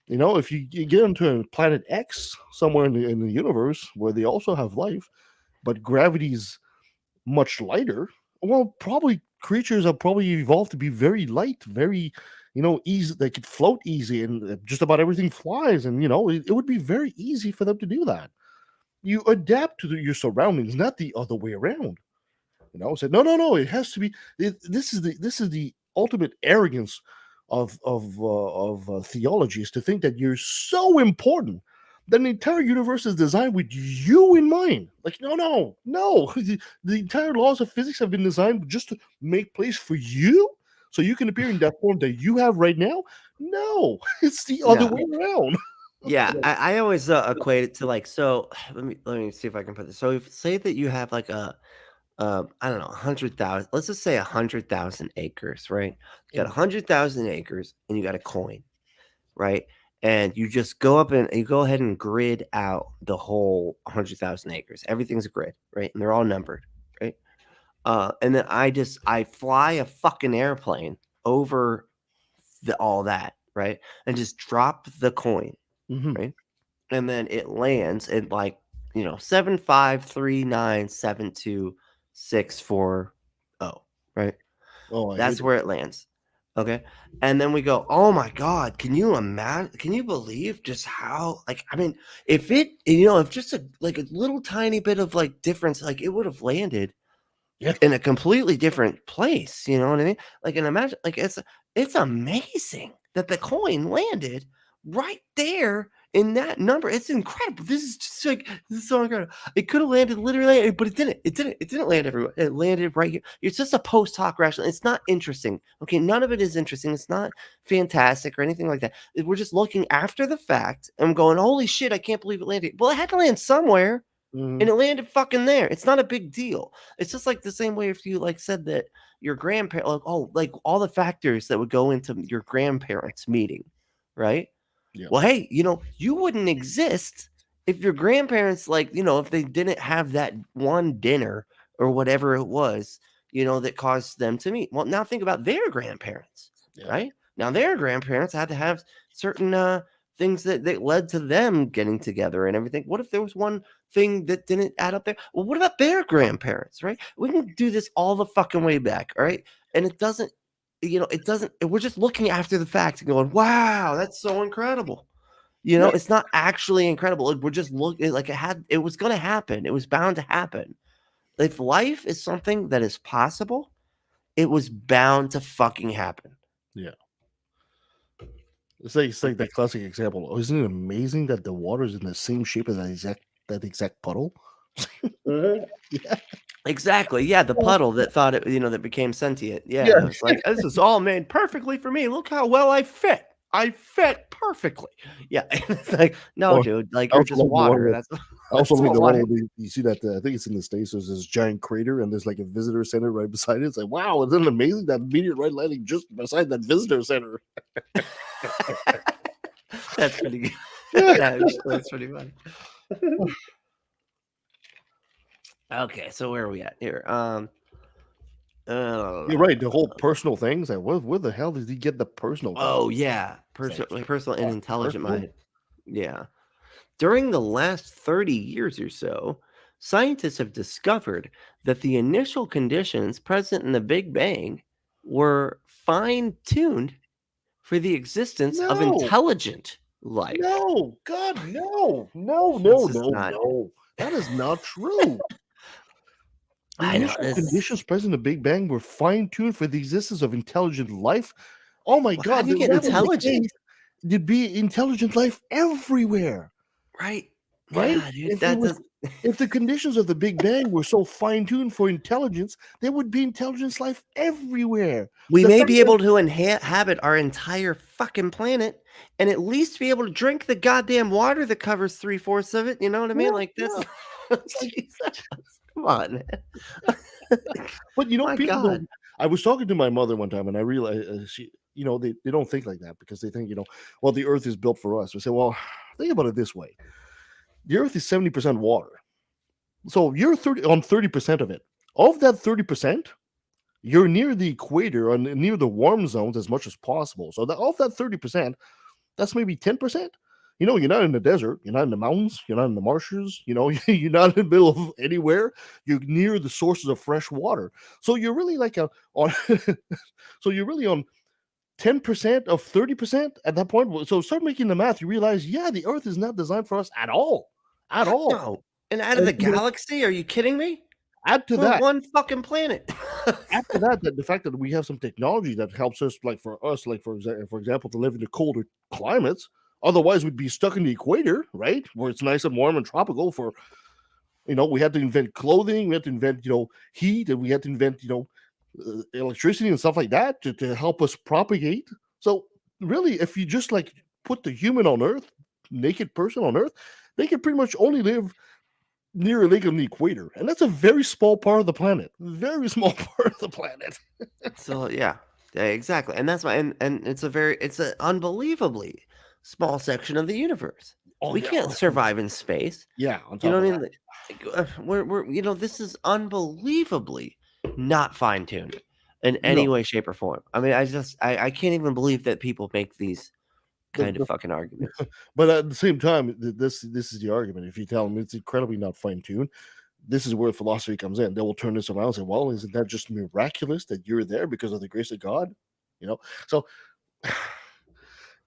If you get into planet X somewhere in the universe where they also have life, but gravity's much lighter, well, probably creatures have probably evolved to be very light, very, easy. They could float easy, and just about everything flies. And it would be very easy for them to do that. You adapt to your surroundings, not the other way around. Said no, no, no. It has to be. This is the ultimate arrogance of theology, is to think that you're so important that the entire universe is designed with you in mind. Like, no, no, no. The entire laws of physics have been designed just to make place for you, so you can appear in that form that you have right now. No, it's the other no, way around. yeah. I always equate it to like so. Let me see if I can put this. So if say that you have like I don't know 100,000. Let's just say 100,000 acres, right? You got Mhm. 100,000 acres, and you got a coin, right? And you just go up and you go ahead and grid out the whole 100,000 acres. Everything's a grid, right? And they're all numbered, right? And then I fly a fucking airplane over all that, right? And just drop the coin, Mhm. right? And then it lands at like 753972640, right? Oh, I hate That's it. where it lands. Okay. And then we go, oh my God, can you imagine? Can you believe just how, like, I mean, if just like a little tiny bit of like difference, like it would have landed Yeah. in a completely different place. You know what I mean? Like, and imagine, like, it's amazing that the coin landed right there in that number. It's incredible. This is just like this is so incredible. It could have landed literally, but it didn't. It didn't. It didn't land everywhere. It landed right here. It's just a post hoc rational. It's not interesting. Okay, none of it is interesting. It's not fantastic or anything like that. We're just looking after the fact and going, holy shit, I can't believe it landed. Well, it had to land somewhere. And Mhm. it landed fucking there. It's not a big deal. It's just like the same way if you like said that your grandparent, like, oh, like all the factors that would go into your grandparents meeting, right? Yeah. Well, hey, you wouldn't exist if your grandparents, like, if they didn't have that one dinner or whatever it was, that caused them to meet. Well, now think about their grandparents, Yeah. right? Now their grandparents had to have certain things that led to them getting together and everything. What if there was one thing that didn't add up there? Well, what about their grandparents, right? We can do this all the fucking way back, all right? And it doesn't, we're just looking after the fact and going, wow, that's so incredible. Yeah. It's not actually incredible. Like, we're just looking like it was going to happen. It was bound to happen. If life is something that is possible, it was bound to fucking happen. Yeah. It's like that classic example. Oh, isn't it amazing that the water is in the same shape as that exact puddle? Mhm. Yeah. Exactly. Yeah, the puddle that thought it, that became sentient. Yeah. Yeah, it was like, this is all made perfectly for me. Look how well I fit. I fit perfectly. Yeah, it's like, no, Or dude, like I you're also just love the one water. where I also That's like what the one water. where you see that I think it's in the States. There's this giant crater and there's like a visitor center right beside it. It's like, wow, isn't it amazing that meteorite landing just beside that visitor center? That's pretty good. Yeah. That's pretty funny. Okay, so where are we at here? You're right. The whole personal things. Like, where the hell did he get the personal thing? oh yeah, It's like, personal and that's intelligent personal. mind. Yeah. During the last 30 years or so, scientists have discovered that the initial conditions present in the Big Bang were fine tuned for the existence of No, intelligent life. no, God, no, no, It's no, just no, not. no. That is not true. The I know initial this. conditions present in the Big Bang were fine-tuned for the existence of intelligent life. Oh my Well, how God, do you if get that was the intelligent? case, there'd be intelligent life everywhere, Right? right? Yeah, dude. If it That was, does. if the conditions of the Big Bang were so fine-tuned for intelligence, there would be intelligence life everywhere. We The may fact be that able to inhabit our entire fucking planet and at least be able to drink the goddamn water that covers 3/4 of it. You know what I mean? yeah, Like that's yeah. It's like, Jesus. Come on, man. but My people don't. God. I was talking to my mother one time, and I realized they don't think like that because they think well, the Earth is built for us. We say, well, think about it this way: the Earth is 70% water, so you're 30% of it. Of that 30%, you're near the equator and near the warm zones as much as possible. So that of that 30%, that's maybe 10%. You're not in the desert, you're not in the mountains, you're not in the marshes, you're not in the middle of anywhere. You're near the sources of fresh water. So you're really like a on so you're really on 10% of 30% at that point. So start making the math. You realize, yeah, the earth is not designed for us at all. At Heck all. no. And out of And the galaxy? Are you kidding me? add to We're that, one fucking planet. that the fact that we have some technology that helps us, like for us, like for example, to live in the colder climates. Otherwise, we'd be stuck in the equator, right, where it's nice and warm and tropical. We had to invent clothing, we had to invent heat, and we had to invent electricity and stuff like that to help us propagate. So really, if you just like put the human on Earth, naked person on Earth, they can pretty much only live near a lake on the equator, and that's a very small part of the planet. Very small part of the planet. So yeah. Yeah, exactly. And that's why and it's an unbelievably small section of the universe. Oh We yeah, can't survive in space. yeah. On You know top what of I that, mean? We're this is unbelievably not fine-tuned in no. any way, shape, or form. I mean, I can't even believe that people make these The, kind of the, fucking arguments. but at the same time, this is the argument. If you tell them it's incredibly not fine tuned, this is where philosophy comes in. They will turn this around and say, "Well, isn't that just miraculous that you're there because of the grace of God?" You know, so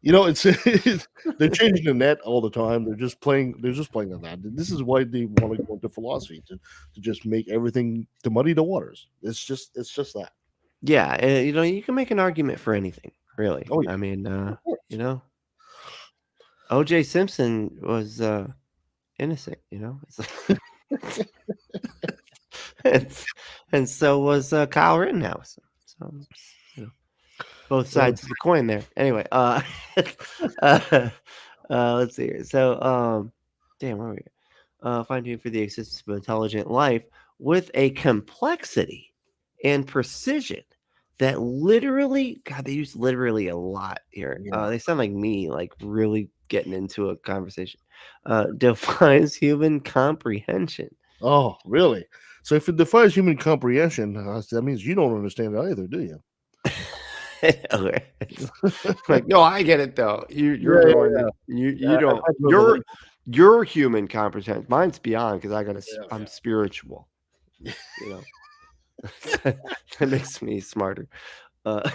they're changing the net all the time. They're just playing. They're just playing on that. This is why they want to go into philosophy to just make everything to muddy the waters. It's just that. Yeah, you can make an argument for anything, really. Oh yeah, I mean, of course. you know, O.J. Simpson was innocent. and, and so was Kyle Rittenhouse. So you know, both Uh, sides of the coin there. Anyway, uh, let's see here. So, damn, where are we? Finding for the existence of intelligent life with a complexity and precision that literally, God, they use literally a lot here. yeah. They sound like me, like really getting into a conversation. Defies human comprehension. Oh, really? So if it defies human comprehension, that means you don't understand it either, do you? Okay. Like, no, I get it though. You're Yeah, the yeah, one that you yeah. I don't. find You're revelation. your human comprehension. Mine's beyond because Yeah, I'm spiritual. You know, that makes me smarter. Uh,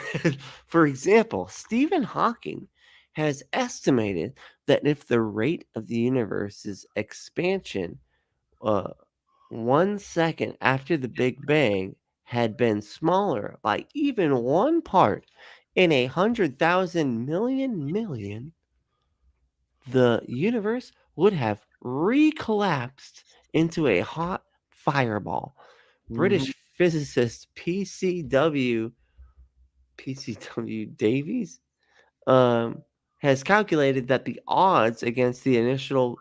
for example, Stephen Hawking has estimated that if the rate of the universe's expansion, uh, 1 second after the Big Bang, had been smaller by even one part in 100,000 million, the universe would have recollapsed into a hot fireball. Mhm. British physicist PCW Davies um, has calculated that the odds against the initial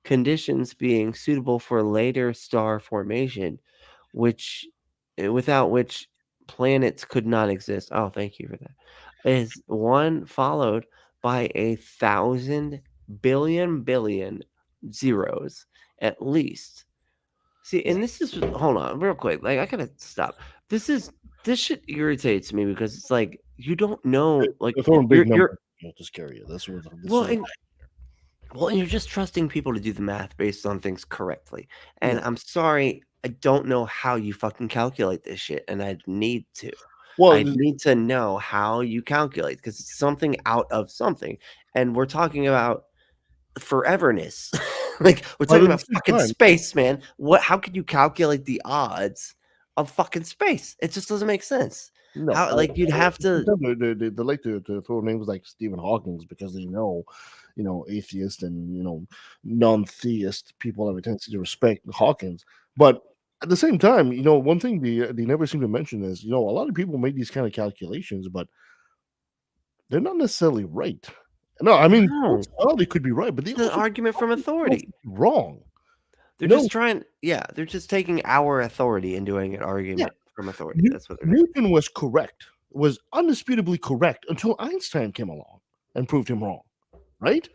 conditions being suitable for later star formation, which without which planets could not exist. Oh, thank you for that. Is one followed by 1,000 billion zeros at least. See, Yeah. and this is hold on real quick. Like I gotta stop. This shit irritates me because it's like you don't know. Like They're throwing big you're numbers, to scare you. This well, is and you're just trusting people to do the math based on things correctly. And yeah. I'm sorry, I don't know how you fucking calculate this shit, and I'd need to. Well, I need to know how you calculate because it's something out of something, and we're talking about foreverness. Like we're but talking at the about same fucking time, space, man. What? How could you calculate the odds of fucking space? It just doesn't make sense. no. How? Like you'd have to. They like to throw names like Stephen Hawking's because they know, atheist and non-theist people have a tendency to respect Hawkins. But at the same time, one thing they never seem to mention is a lot of people make these kind of calculations, but they're not necessarily right. No, I mean, No, they could be right, but they it's an also argument from could also authority. be wrong. They're just trying. Yeah, they're just taking our authority and doing an Yeah, argument from authority. New That's what they're doing. Newton was correct, was undisputably correct until Einstein came along and proved him wrong, right?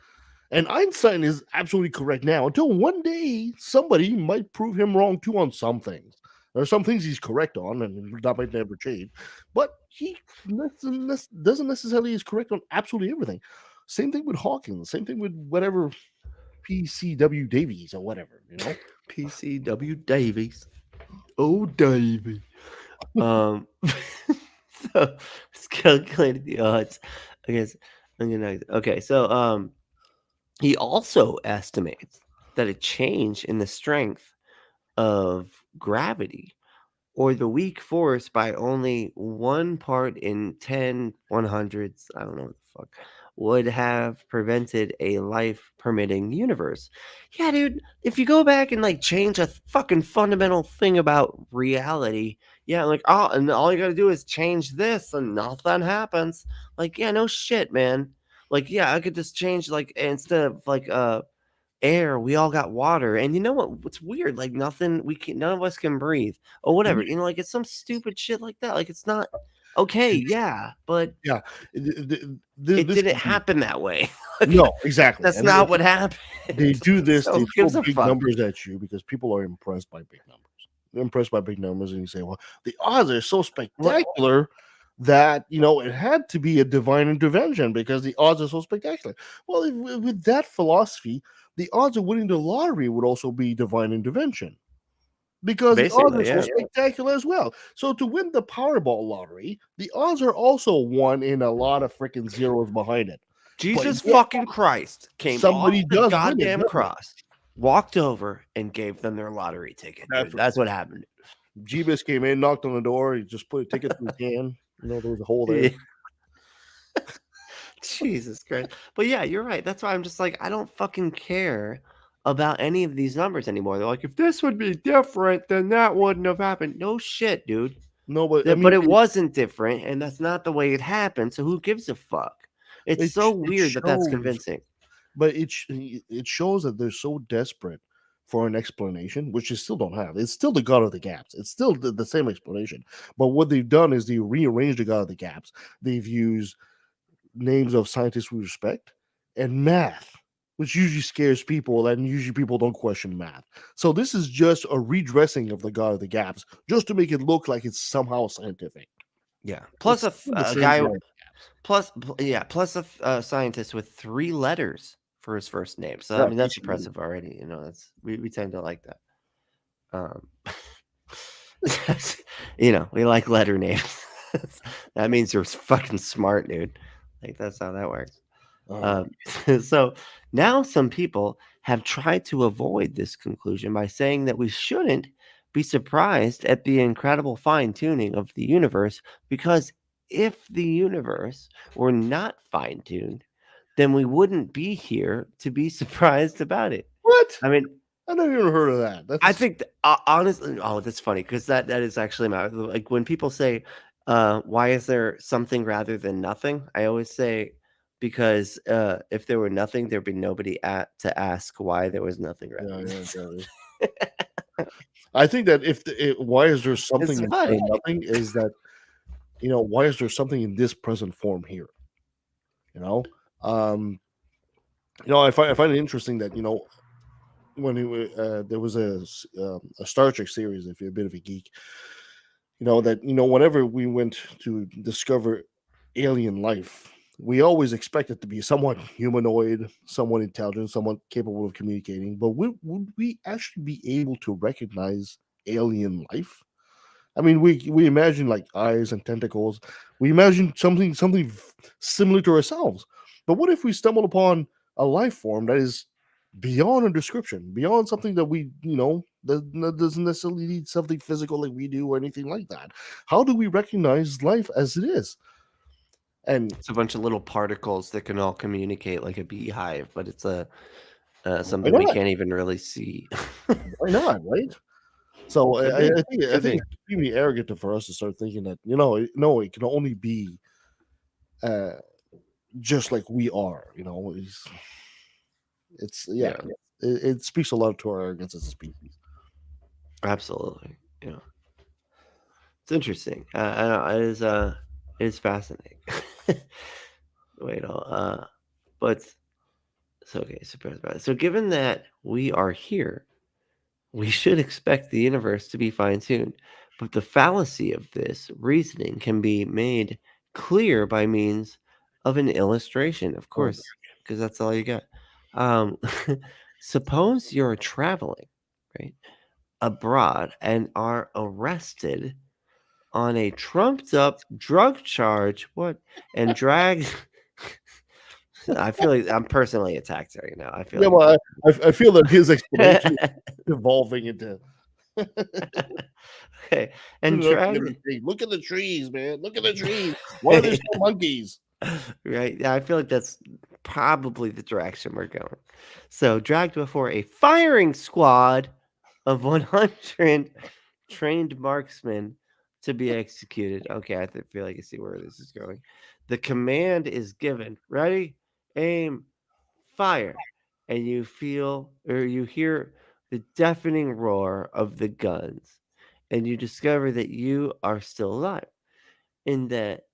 And Einstein is absolutely correct now until one day somebody might prove him wrong too on some things. There are some things he's correct on, and that might never change, but he doesn't necessarily is correct on absolutely everything. Same thing with Hawking, same thing with whatever PCW Davies or whatever. PCW Davies. Oh, Davy. Um, so it's calculated the odds. I guess I'm gonna. Okay, so he also estimates that a change in the strength of gravity or the weak force by only 1 part in 10/100s, I don't know what the fuck, would have prevented a life-permitting universe. Yeah, dude, if you go back and, like, change a fucking fundamental thing about reality, yeah, like, "Oh, and all you gotta do is change this and nothing happens." Like, yeah, no shit, man. Like, yeah, I could just change, like, instead of, like, air, we all got water. And you know what's weird? Like nothing we can none of us can breathe or whatever. Mhm. You know, like it's some stupid shit like that. Like it's not okay, yeah, but Yeah, it this didn't could be happen that way. Like no, exactly, that's and not what happened. they do this, So they who throw gives a big fuck? numbers at you because people are impressed by big numbers. They're impressed by big numbers, and you say, "Well, the odds are so What spectacular that it had to be a divine intervention because the odds are so spectacular." Well, with that philosophy, the odds of winning the lottery would also be divine intervention because the odds are basically, so yeah. spectacular as well. So to win the Powerball lottery, the odds are also one in a lot of freaking zeros behind it. But Jesus yet fucking Christ came off somebody the does win it, goddamn doesn't it? cross, walked over and gave them their lottery ticket, That's dude. right. That's what happened. Jeebus came in, knocked on the door. He just put a ticket in his hand. There was a hole there. Jesus Christ. But yeah, you're right. That's why I'm just like, I don't fucking care about any of these numbers anymore. They're like, if this would be different, then that wouldn't have happened. No shit, dude. No, but I But mean, it wasn't different, and that's not the way it happened. So who gives a fuck? It's so it weird that that's shows, convincing. but it shows that they're so desperate for an explanation, which they still don't have. It's still the God of the Gaps. It's still the same explanation. But what they've done is they rearranged the God of the Gaps. They've used names of scientists we respect and math, which usually scares people, and usually people don't question math. So this is just a redressing of the God of the Gaps, just to make it look like it's somehow scientific. Yeah. Plus It's still the a same guy, God. plus a scientist with 3 letters for his first name. So I Yeah, mean, that's PCW. impressive already. You know, that's we tend to like that. Um, we like letter names. That means you're fucking smart, dude. Like that's how that works. Uh, Um, so now some people have tried to avoid this conclusion by saying that we shouldn't be surprised at the incredible fine tuning of the universe because if the universe were not fine tuned, then we wouldn't be here to be surprised about it. what? I mean, I never even heard of that. I That's think honestly, oh, that's funny because that is actually my like when people say, "Why is there something rather than nothing?" I always say because if there were nothing, there'd be nobody at to ask why there was nothing rather yeah, than yeah, exactly. something. I think that if why is there It's something instead funny. of nothing is that why is there something in this present form here? You know, um, I find it interesting that when there was a Star Trek series, if you're a bit of a geek, that whenever we went to discover alien life, we always expect it to be somewhat humanoid, somewhat intelligent, somewhat capable of communicating. But would we actually be able to recognize alien life? I mean, we imagine like eyes and tentacles. We imagine something similar to ourselves. But what if we stumble upon a life form that is beyond a description, beyond something that we that doesn't necessarily need something physical like we do or anything like that? How do we recognize life as it is? And It's a bunch of little particles that can all communicate like a beehive, but it's a why something we not? can't even really see. Why not? Right? So Could I, be, I think I could think be. it's extremely arrogant for us to start thinking that no, it can only be uh, just like we are. It's yeah, Yeah, it speaks a lot to our arrogance as a species. absolutely. Yeah, it's interesting. I know it is fascinating. Wait, but so okay, so given that we are here, we should expect the universe to be fine-tuned. But the fallacy of this reasoning can be made clear by means of an illustration, of Oh, course, because that's all you got. Um, suppose you're traveling, right, abroad and are arrested on a trumped up drug charge. What? And dragged. I feel like I'm personally attacked right now. I feel yeah, like well, I feel that his explanation is evolving into okay, and soon enough you're gonna dragged. be saying, "Look at the trees, man. Look at the trees. Why are there still monkeys?" Right? Yeah, I feel like that's probably the direction we're going. So, dragged before a firing squad of 100 trained marksmen to be executed. Okay, feel like I see where this is going. The command is given. Ready? Aim, fire. And you feel or you hear the deafening roar of the guns. And you discover that you are still alive. In that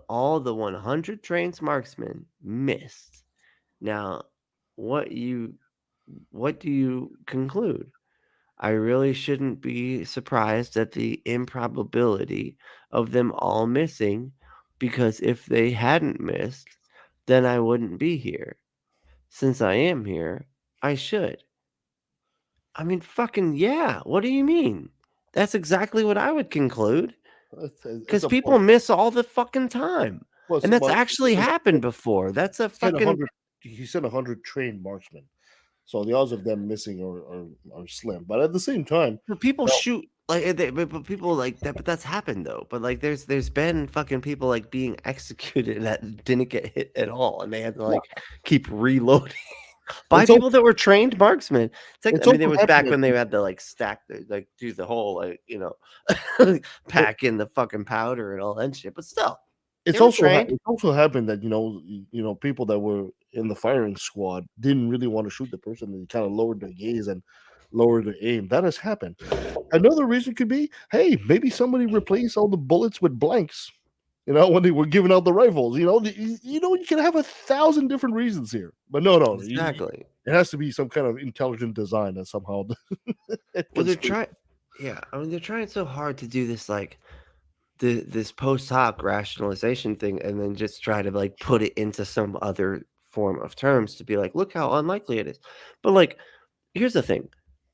all the 100 trained marksmen missed. Now, what you what do you conclude? I really shouldn't be surprised at the improbability of them all missing because if they hadn't missed, then I wouldn't be here. Since I am here, I should. I mean, fucking yeah. What do you mean? That's exactly what I would conclude. It's 'Cause a people plus. miss all the fucking time, Plus, and that's but actually happened before. That's a he said fucking 100. He said 100 trained marksmen. So the odds of them missing are slim. But at the same time, but people no, shoot like, but people like that but that's happened though, but, like, there's been fucking people, like, being executed that didn't get hit at all, and they had to, yeah, like, keep reloading by it's also people that were trained marksmen. It's like I it's mean, also there was happened back that when they had to, like, stack the like, do the whole, like, it, pack in the fucking powder and all that shit, but still, they it's were also trained. it's also happened that people that were in the firing squad didn't really want to shoot the person. They kind of lowered their gaze and lowered their aim. That has happened. Another reason could be, hey, maybe somebody replaced all the bullets with blanks. When they were giving out the rifles. You can have 1,000 different reasons here. But no, Exactly. it has to be some kind of intelligent design that somehow it Well, can they're swing. trying yeah, I mean, they're trying so hard to do this, like, this post hoc rationalization thing and then just try to, like, put it into some other form of terms to be like, "Look how unlikely it is." But, like, here's the thing,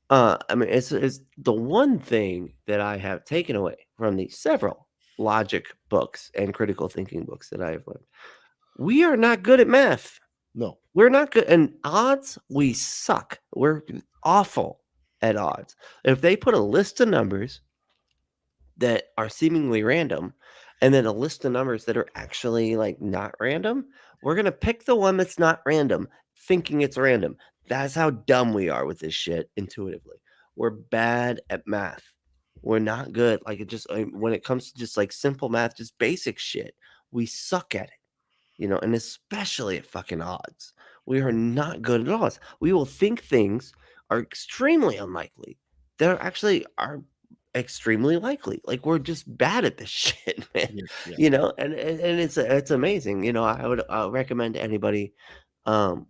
I mean, it's the one thing that I have taken away from the several logic books and critical thinking books that I have learned. We are not good at math. No. We're not good and odds, we suck. We're awful at odds. If they put a list of numbers that are seemingly random, and then a list of numbers that are actually, like, not random, we're gonna pick the one that's not random, thinking it's random. That's how dumb we are with this shit intuitively. We're bad at math. We're not good. Like it just when it comes to just like simple math, just basic shit, we suck at it, and especially at fucking odds. We are not good at odds. We will think things are extremely unlikely. They're actually are extremely likely. Like we're just bad at this shit, man. Yeah, yeah. And it's amazing. I would recommend anybody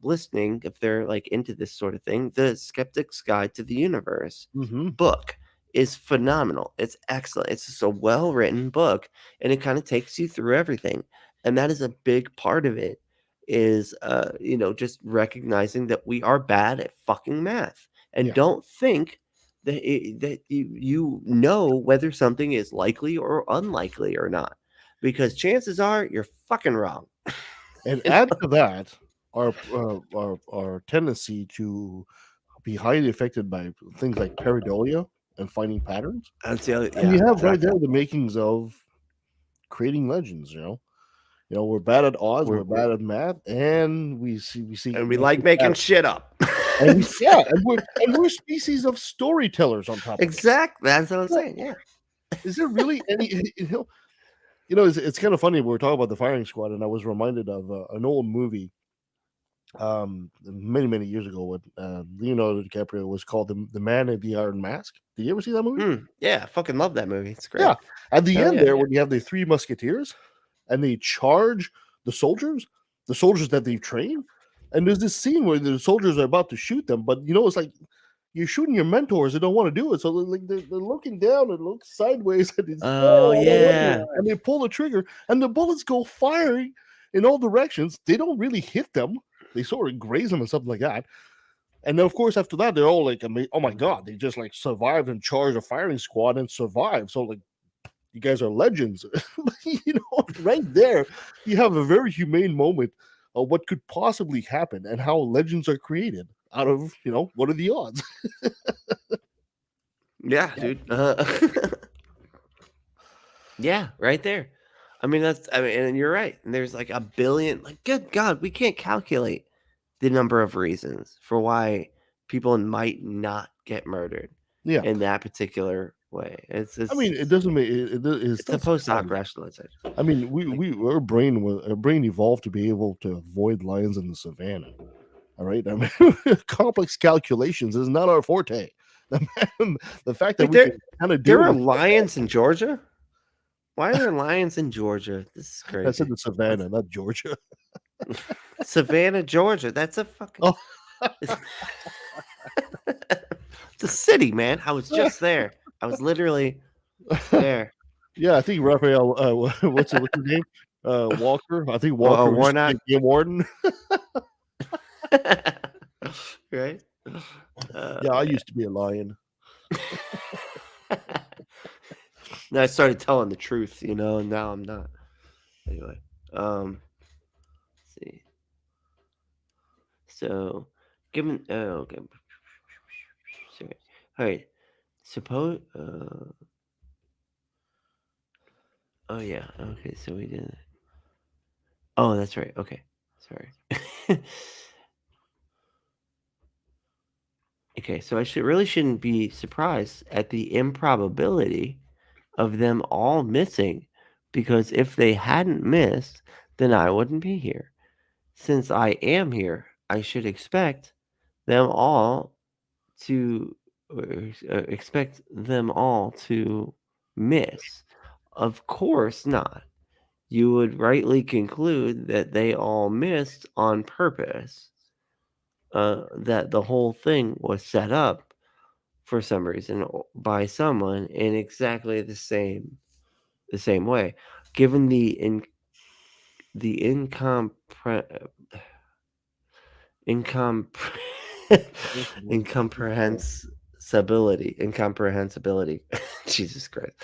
listening, if they're like into this sort of thing, the Skeptic's Guide to the Universe Mhm. book is phenomenal. It's excellent. It's just a well written book, and it kind of takes you through everything. And that is a big part of it is just recognizing that we are bad at fucking math, and Yeah. don't think that you know whether something is likely or unlikely or not, because chances are you're fucking wrong. And add to that our tendency to be highly affected by things like pareidolia and finding patterns. That's the other, And yeah, you have right exactly. there the makings of creating legends, you know? You know, we're bad at odds, We're we're bad at math, and and we we see like making patterns. shit up. And we yeah, and we're a species of storytellers on top of it. Exactly, that's what I'm Yeah, saying, yeah. is there really any it's kind of funny we were talking about the firing squad, and I was reminded of an old movie many years ago with Leonardo DiCaprio was called the Man in the Iron Mask. Did you ever see that movie? Yeah, I fucking love that movie, it's Yeah. great. At the Hell end yeah, there, yeah. when you have the three musketeers and they charge the soldiers that they've trained, and there's this scene where the soldiers are about to shoot them, but it's like you're shooting your mentors. They don't want to do it, so they're looking down and look sideways at these, Oh, yeah. and they pull the trigger, and the bullets go firing in all directions. They don't really hit them; they sort of graze them and something like that. And then, of course, after that, they're all like, "Oh my god!" They just like survived and charged a firing squad and survived. So like, you guys are legends. Right there, you have a very humane moment of what could possibly happen and how legends are created out of, what are the odds? Yeah, Yeah. dude, yeah, right there. And you're right, and there's like a billion, like, good god, we can't calculate the number of reasons for why people might not get murdered Yeah. in that particular way. It's I it's mean, it doesn't make it's it's a not post hoc surprising. rationalization. I mean, Like, our brain evolved to be able to avoid lions in the savannah. All right. I mean, complex calculations is not our forte. The fact that wait, we there can kind of there deal are with lions in Georgia? Why are there lions in Georgia? This is I said crazy. the That's savannah, not Georgia. Savannah, Georgia. That's a fucking Oh, it's it's a city, man. I was just there. I was literally there. yeah, I think Raphael. What's his name? Walker. I think Oh, Walker used to be Warnock. a game warden. Right? Yeah, I Yeah. used to be a lion. Then I started telling the truth, and now I'm not. Anyway, let's see. So, given okay. Sorry. All right. Suppose oh yeah. Okay, so we did. Oh, that's right. Okay. Sorry. Okay, so I shouldn't be surprised at the improbability of them all missing, because if they hadn't missed, then I wouldn't be here. Since I am here, I should them all to expect them all to miss. Of course not. You would rightly conclude that they all missed on purpose, that the whole thing was set up for some reason by someone in exactly the same way. Given the incompre incomprehensibility, Jesus Christ,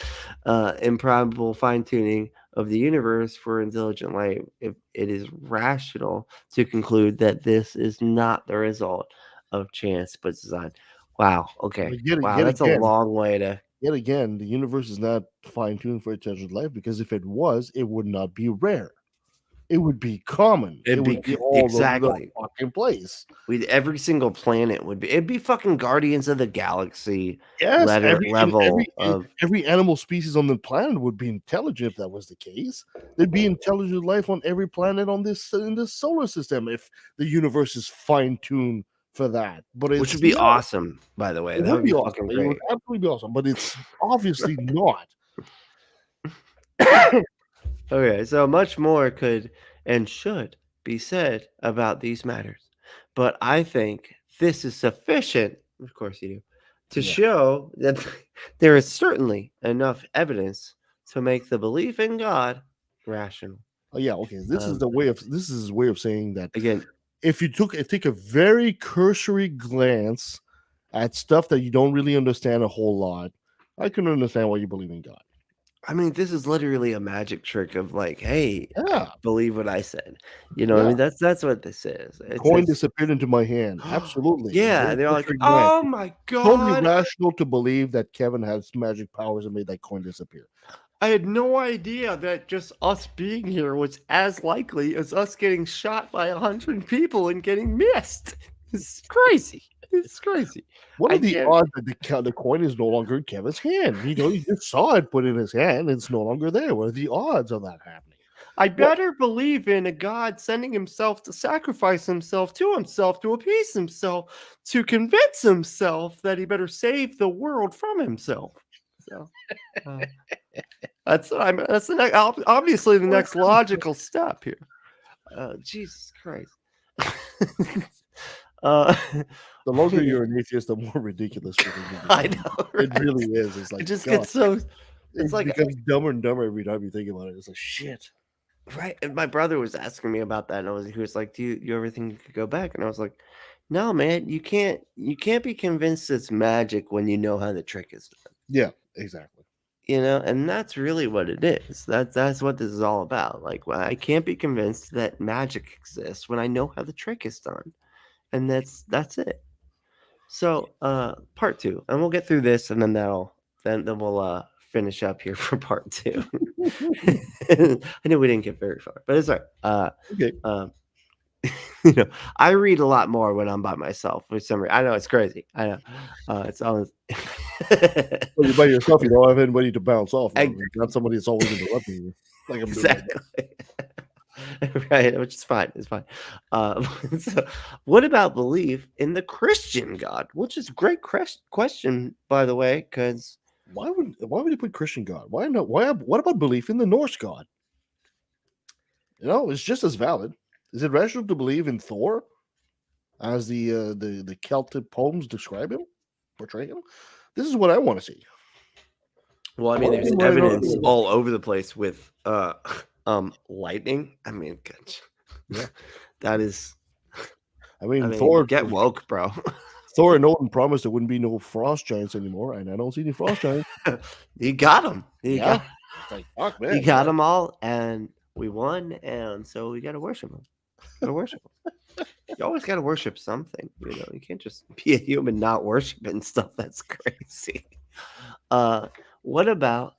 improbable fine-tuning of the universe for intelligent life, if it is rational to conclude that this is not the result of chance but design. Wow, okay. But Wow, that's a long way to yet again, the universe is not fine tuned for intelligent life because if it was, it would not be rare. it would be common. It It'd would be be all over the exactly. fucking place. Every single planet would be. It'd be fucking Guardians of the Galaxy Yes, level of. every animal species on the planet would be intelligent if that was the case. There'd be intelligent life on every planet on this in this solar system if the universe is fine-tuned for that. But Which it's would be not. awesome, by the way. It That would would be be awesome. fucking It would great. absolutely be awesome, but it's obviously not. Okay, so much more could and should be said about these matters. But I think this is sufficient, of course you do, to Yeah. show that there is certainly enough evidence to make the belief in God rational. Oh, yeah, okay. This is Um, his way of saying that again, if you take a very cursory glance at stuff that you don't really understand a whole lot, I can understand why you believe in God. I mean, this is literally a magic trick of like, hey, Yeah, believe what I said. You know, what I yeah. mean, that's what this is. Coin It's disappeared into my hand. Absolutely. A yeah, very they're like, cursory glance. oh my Totally god, rational to believe that Kevin has magic powers and made that coin disappear. I had no idea that just us being here was as likely as us getting shot by 100 people and getting missed. It's crazy. It's crazy. What I are the can't. odds that the coin is no longer in Kevin's hand? He just saw it put in his hand and it's no longer there. What are the odds of that happening? I What? better believe in a God sending himself to sacrifice himself to appease himself, to convince himself that he better save the world from himself. So uh, that's obviously the next logical step here. Jesus Christ. uh, The longer you're an atheist, the more ridiculous it I becomes. know, It right? really is. It's like It just God. gets so. It's It like becomes dumber and dumber every time you think about it. It's like shit. right. And my brother was asking me about that, and he was like, "Do you ever think you could go back?" And I was like, "No, man, you can't. You can't be convinced it's magic when you know how the trick is done. Yeah, exactly. You know, and that's really what it is. That's what this is all about. Like, well, I can't be convinced that magic exists when I know how the trick is done, and that's it." So, part two, and we'll get through this, and then we'll finish up here for part two. I know we didn't get very far, but it's all right. Okay. Um, you know, I read a lot more when I'm by myself for some reason. I know it's crazy. I know. It's always When you're by yourself, you don't have anybody to bounce off of. Ex- It's not somebody that's always interrupting you, like I'm doing right now. exactly. Right, which is fine. It's fine. So what about belief in the Christian God? Which is a great question, by the way, because Why would you put Christian God? Why not? Why? What about belief in the Norse God? It's just as valid. Is it rational to believe in Thor, as the Celtic poems describe him, portray him? This is what I want to see. well, I mean, there's Right on. evidence all over the place with lightning. I mean, gosh, Yeah. that is. I mean, I mean, Thor, get woke, bro. Thor and Odin promised there wouldn't be no frost giants anymore, and I don't see any frost giants. He got them. Yeah, it's like fuck, man. He got them all, and we won, and so we got to worship him. Gotta worship him. You always got to worship something. You know, you can't just be a human not worshiping stuff. That's crazy. What about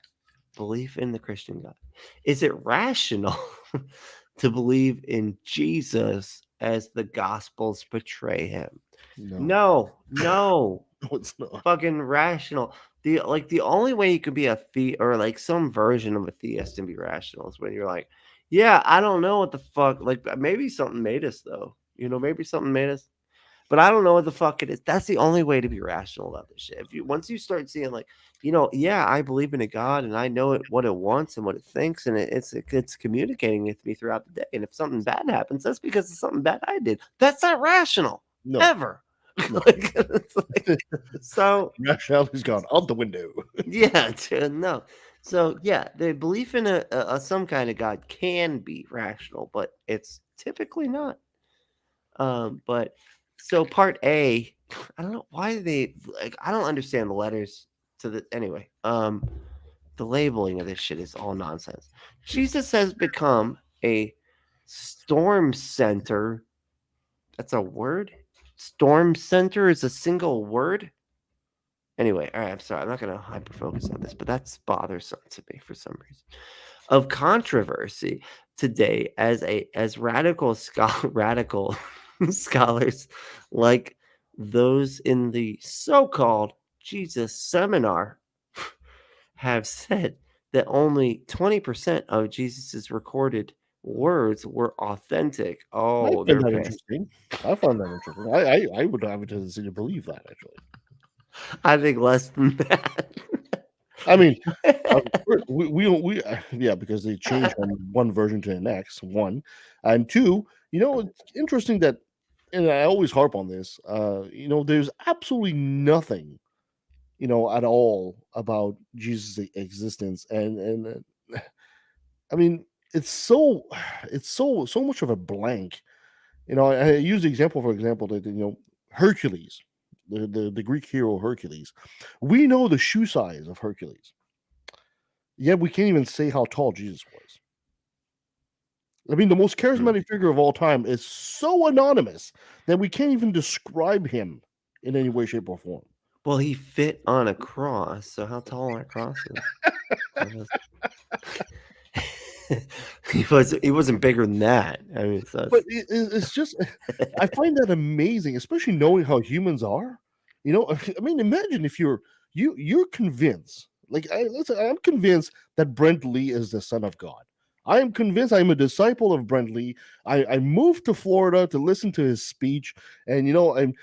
belief in the Christian God? Is it rational to believe in Jesus as the Gospels portray him? No, No. it's not. Fucking rational. The only way you could be a or like some version of a theist and be rational is when you're like, yeah, I don't know what the fuck. Like maybe something made us though. You know, maybe something made us, but I don't know what the fuck it is. That's the only way to be rational about this shit. If you once you start seeing like, yeah, I believe in a God and I know what it wants and what it thinks, and it's communicating with me throughout the day. And if something bad happens, that's because of something bad I did. That's not rational No, ever. no. So Rationality's gone out the window. yeah, no. So yeah, the belief in a some kind of God can be rational, but it's typically not. But so part A, I don't know why they like. I don't understand the letters to the anyway. The labeling of this shit is all nonsense. Jesus has become a storm center. That's a word. Storm center is a single word. Anyway, all right, I'm sorry. I'm not going to hyper focus on this, but that's bothersome to me for some reason. Of controversy today as radical scholars like those in the so-called Jesus seminar have said that only 20% of Jesus's recorded words were authentic. I Oh, find they're that pissed. interesting. I find that interesting. I would have a tendency to believe that actually. I think less than that. I mean, yeah, because they change from one version to the next. One, and two, it's interesting that, and I always harp on this. There's absolutely nothing, at all about Jesus' existence, and I mean, it's so, it's so much of a blank. I use the example, for example, that Hercules, the Greek hero Hercules. We know the shoe size of Hercules, yet we can't even say how tall Jesus was. I mean, the most Hmm. charismatic figure of all time is so anonymous that we can't even describe him in any way, shape, or form. Well, he fit on a cross, so how tall that cross is? Honest- he wasn't bigger than that. I mean, so But it's just, I find that amazing, especially knowing how humans are. I mean, imagine if you're convinced, like I'm convinced that Brent Lee is the son of God. I am convinced I'm a disciple of Brent Lee. I moved to Florida to listen to his speech, and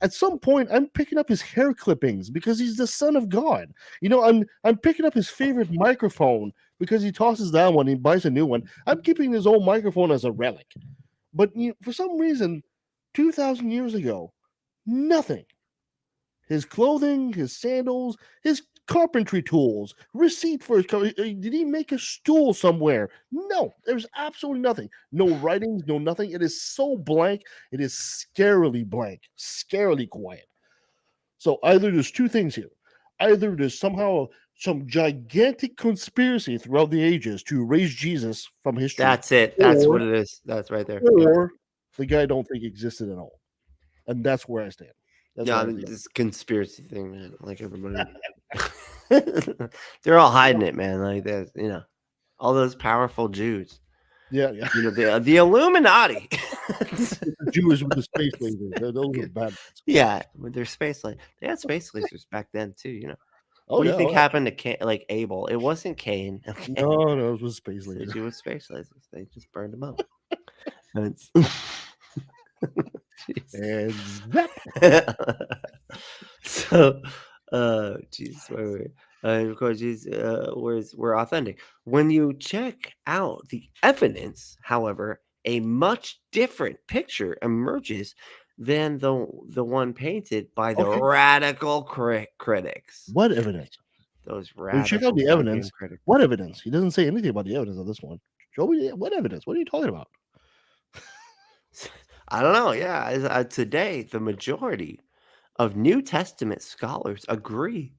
at some point I'm picking up his hair clippings because he's the son of God. I'm picking up his favorite microphone because he tosses that one, he buys a new one. I'm keeping his old microphone as a relic. But for some reason, 2,000 years ago, nothing. His clothing, his sandals, his carpentry tools, receipt for his. Did he make a stool somewhere? No, there's absolutely nothing. No writings, no nothing. It is so blank. It is scarily blank, scarily quiet. So either there's two things here. Either there's somehow some gigantic conspiracy throughout the ages to erase Jesus from history, That's it. That's or what it is. That's right there. Yep. or the guy I don't think existed at all. And that's where I stand. That's Yeah, I where I mean, think. this conspiracy thing, man. Like everybody, they're all hiding it, man. Like that, all those powerful Jews. Yeah, yeah. The Illuminati. The Jews with the space lasers. Those are bad ones. Yeah, with their space laser. They had space lasers back then too. Oh What do you yeah, think oh yeah. happened to like Abel? It wasn't Cain. Okay, No, no, it was space it's the laser. Jewish space lasers. They just burned them up. And Jeez. Exactly. So, Jesus, wait. Of course, Jesus were authentic. When you check out the evidence, however, a much different picture emerges than the one painted by the Okay. radical critics. What evidence? Those When you check out radical the goddamn evidence, critics. what evidence? He doesn't say anything about the evidence of this one. Show me what evidence. What are you talking about? I don't know. Yeah, today the majority of New Testament scholars agree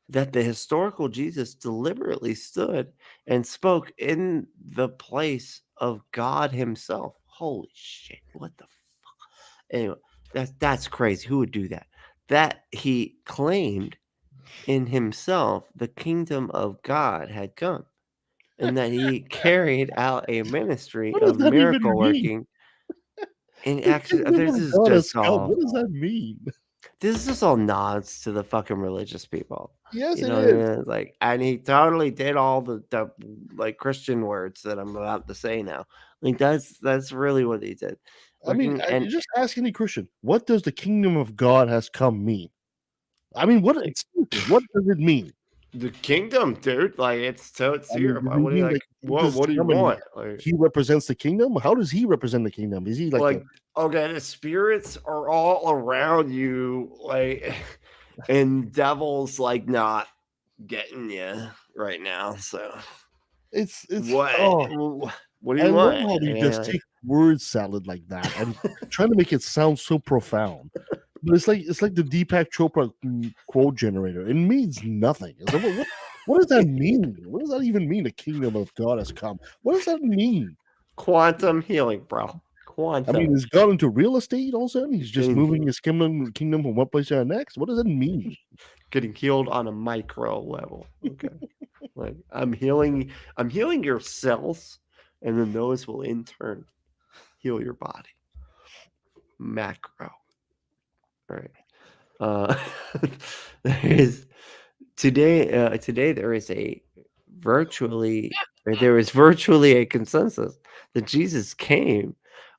that the historical Jesus deliberately stood and spoke in the place of God himself. Holy shit. What the fuck? Anyway, that's crazy. Who would do that? That he claimed in himself the kingdom of God had come and that he carried out a ministry What does of that even miracle mean? working. And The actually, kingdom this of is God has just come. What all does that mean? nods to the fucking religious people. Yes, You it know what I is. mean? It's like, and he totally did all the like Christian words that I'm about to say now. Like that's really what he did. I mean, Working and just ask any Christian. What does the kingdom of God has come mean? I mean, seriously, what does it mean? the kingdom, dude. Like it's I mean, here. does he What do you mean like? like What Jesus what do you come and want? Like he represents the kingdom? How does he represent the kingdom? Is he like a like okay, the spirits are all around you, like and devils like not getting you right now. So it's what? oh, What do I you love want? how they just take word salad like that and trying to make it sound so profound. But it's like the Deepak Chopra quote generator. It means nothing. It's like, what does that mean? What does that even mean? The kingdom of God has come. What does that mean? Quantum healing, bro. I mean, Quantum. he's got into real estate all of a sudden. He's just Getting moving his kingdom from one place to the next. What does that mean? getting healed on a micro level. Okay. Like I'm healing your cells and then those will in turn heal your body. Macro. All right. Uh, there is today. Today there is a virtually, or there is virtually a consensus that Jesus came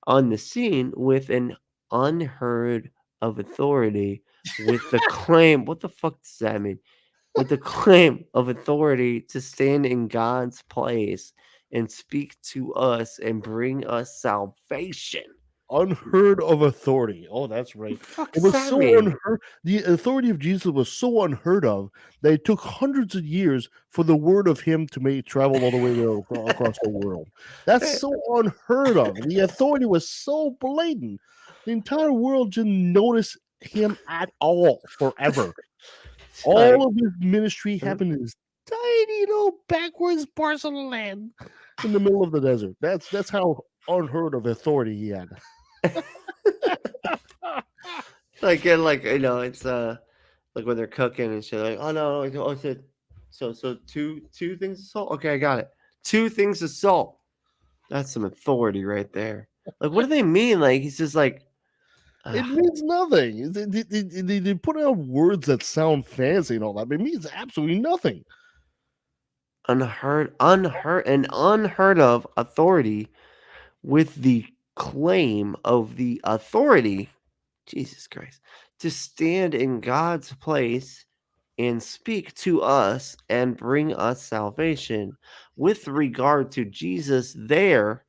on the scene with an unheard of authority, with the claim. What the fuck does that mean? With the claim of authority to stand in God's place and speak to us and bring us salvation. Unheard of authority. Oh, that's right. What the fuck It does was that so mean? unheard. The authority of Jesus was so unheard of that it took hundreds of years for the word of him to make travel all the way there across the world. That's so unheard of. The authority was so blatant. The entire world didn't notice him at all forever. Like, All of his ministry happened in this tiny little backwards parcel of land in the middle of the desert. That's how unheard of authority he had. like it's like when they're cooking and shit. Like, oh no, it's so two things of salt. Okay, I got it. 2 things of salt. That's some authority right there. Like, what do they mean? Like, he's just like, It means nothing. They put out words that sound fancy and all that, but it means absolutely nothing. unheard of authority with the claim of the authority, Jesus Christ, to stand in God's place and speak to us and bring us salvation. With regard to Jesus, there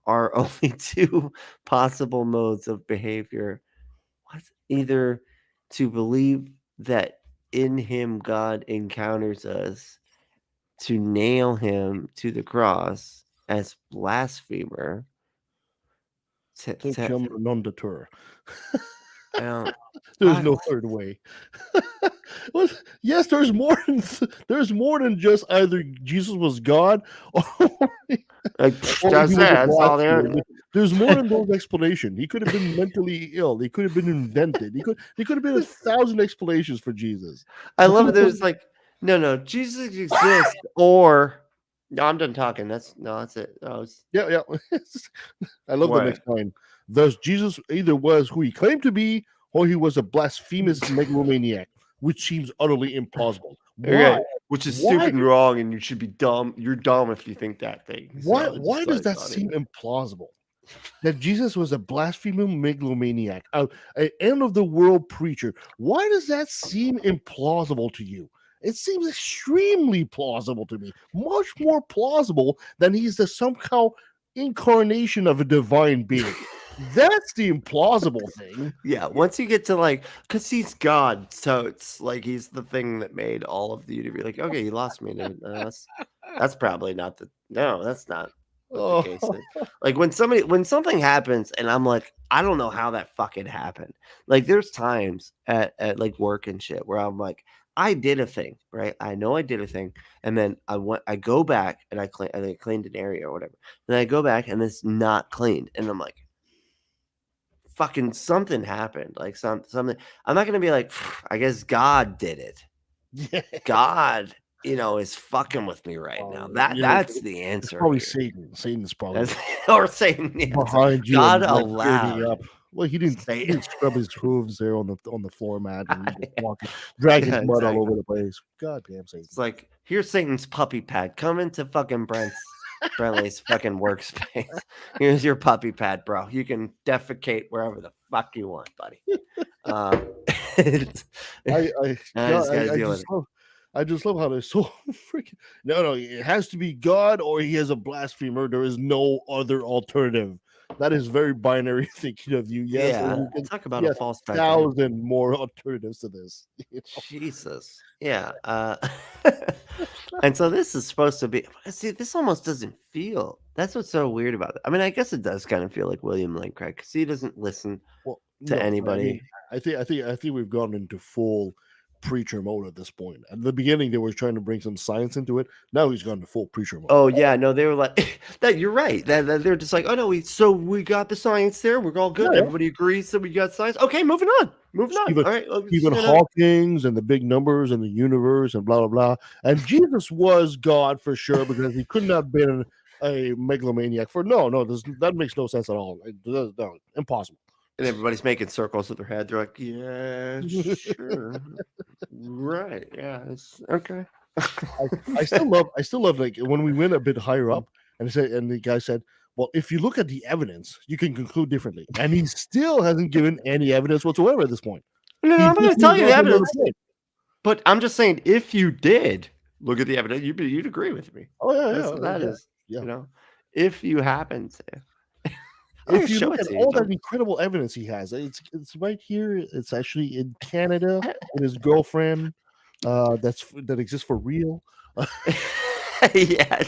are only 2 possible modes of behavior. What? Either to believe that in him God encounters us, to nail him to the cross as blasphemer. Think him non deter. Um, There's no third way. Well, yes, there's more than just either Jesus was God or, like, or that's he it. was a That's all there. blasphemer. There's more than those explanations. He could have been mentally ill. He could have been invented. He could have been 1,000 explanations for Jesus. I love it. There's like, no, Jesus exists, or no, I'm done talking. That's it. Yeah. I love the next line. Thus, Jesus either was who he claimed to be, or he was a blasphemous megalomaniac, which seems utterly implausible. Why? Which is Why? stupid and wrong, and you should be dumb. You're dumb if you think that thing. Why does that seem implausible? That Jesus was a blasphemous megalomaniac, an end of the world preacher. Why does that seem implausible to you? It seems extremely plausible to me, much more plausible than he's the somehow incarnation of a divine being. That's the implausible thing. Yeah, once you get to like, because he's God, so it's like he's the thing that made all of the universe. Like, okay, you lost me. That's probably not the. No, that's not what the case is. Like when something happens, and I'm like, I don't know how that fucking happened. Like, there's times at like work and shit where I'm like, I did a thing, right? I know I did a thing, and then I go back and I cleaned an area or whatever. Then I go back and it's not cleaned, and I'm like, fucking something happened. Like something. I'm not gonna be like, I guess God did it. Yeah. God, is fucking with me right now. That's the answer. Probably Satan. Satan's probably or Satan behind you. God and, allowed. Up. Well, he didn't scrub his hooves there on the floor mat and dragging mud all over the place. God damn Satan! It's like, here's Satan's puppy pad. Come into fucking Brently's fucking workspace. Here's your puppy pad, bro. You can defecate wherever the fuck you want, buddy. I just love how they're so freaking. No, it has to be God or he is a blasphemer. There is no other alternative. That is very binary thinking of you. Yes, yeah. You can talk about a false 1,000 more alternatives to this. Jesus. Yeah. And so this is supposed to be. See, this almost doesn't feel. That's what's so weird about it. I mean, I guess it does kind of feel like William Lane Craig because he doesn't listen to anybody. I think we've gone into full preacher mode at this point. At the beginning, they were trying to bring some science into it. Now he's gone to full preacher mode. Oh yeah, no, they were like that. You're right. That they're just like, oh no, we got the science there. We're all good. Yeah. Everybody agrees that we got science. Okay, moving on. All right. Stephen Hawking's and the big numbers and the universe and blah blah blah. And Jesus was God for sure because he couldn't have been a megalomaniac for no, that makes no sense at all. No, impossible. And everybody's making circles with their head. They're like, yeah, sure. Right. Yeah. It's okay. I still love like when we went a bit higher up and the guy said, well, if you look at the evidence, you can conclude differently. And he still hasn't given any evidence whatsoever at this point. No, He I'm going just to tell moved you on the to another evidence. point. But I'm just saying, if you did look at the evidence, you'd agree with me. Oh yeah, That's what that is. yeah. You know, if you happen to. I'm If gonna you show look it at to you. all that incredible evidence he has, it's right here. It's actually in Canada with his girlfriend. That exists for real. Yeah.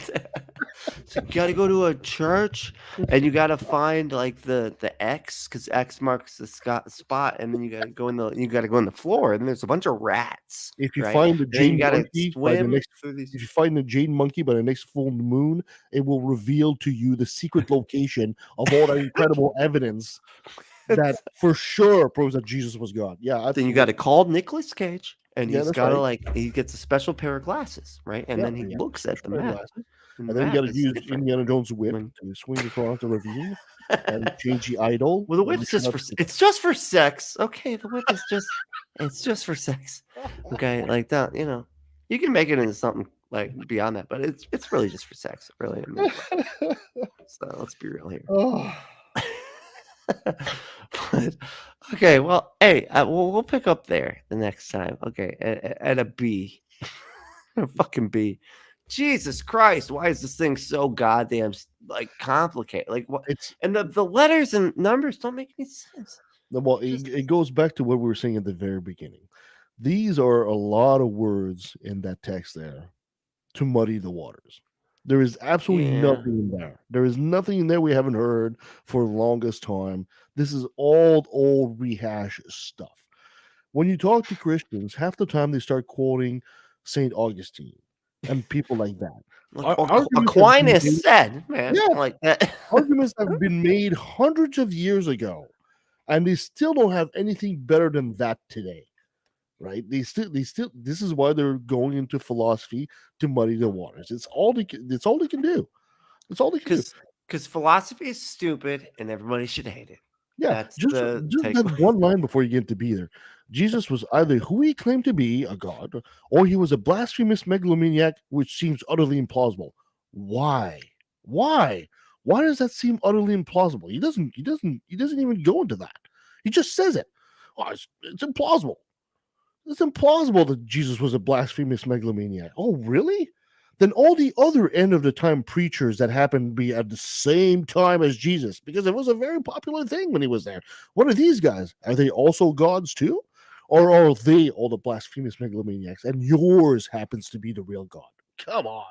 So you got to go to a church, and you got to find like the X, because X marks the spot, and then you got to go in the floor, and there's a bunch of rats. If you Right? find the And then you Jane got to monkey by the swim next, through these. if you find the Jane monkey by the next full moon, it will reveal to you the secret location of all that incredible evidence that for sure proves that Jesus was God. Yeah, Then you absolutely. got to call Nicolas Cage, and Yeah, he's that's got to right. he gets a special pair of glasses, right? And Yeah, then he yeah. looks at the Pair of map, glasses. and the And then you got map to is use different. Indiana Jones' whip When to swing across the ravine and change the idol. Well, the and whip's turn just out for to be- it's just for sex. Okay, the whip is it's just for sex. Okay, like that, you can make it into something like beyond that, but it's really just for sex, really. I mean, so let's be real here. Oh, But okay, well, hey, we'll pick up there the next time. Okay, at a B, a fucking B. Jesus Christ, why is this thing so goddamn like complicated? Like what? it's And the letters and numbers don't make any sense. well, it goes back to what we were saying at the very beginning. These are a lot of words in that text there to muddy the waters. There is absolutely Yeah. nothing in there. There is nothing in there we haven't heard for the longest time. This is old rehash stuff. When you talk to Christians, half the time they start quoting Saint Augustine and people like that. Like Arguments have been Aquinas made, said, man. yeah, Like that. arguments have been made hundreds of years ago, and they still don't have anything better than that today. Right? They still. This is why they're going into philosophy to muddy the waters. It's all they can. It's all they can do. It's all they can do. Because philosophy is stupid and everybody should hate it. Yeah, That's just the take. that one line before you get to be there. Jesus was either who he claimed to be, a god, or he was a blasphemous megalomaniac, which seems utterly implausible. Why? Why? Why does that seem utterly implausible? He doesn't. He doesn't even go into that. He just says it. Oh, it's implausible. It's implausible that Jesus was a blasphemous megalomaniac. Oh, really? Then all the other end of the time preachers that happened to be at the same time as Jesus, because it was a very popular thing when he was there. What are these guys? Are they also gods too? Or are they all the blasphemous megalomaniacs and yours happens to be the real God? Come on.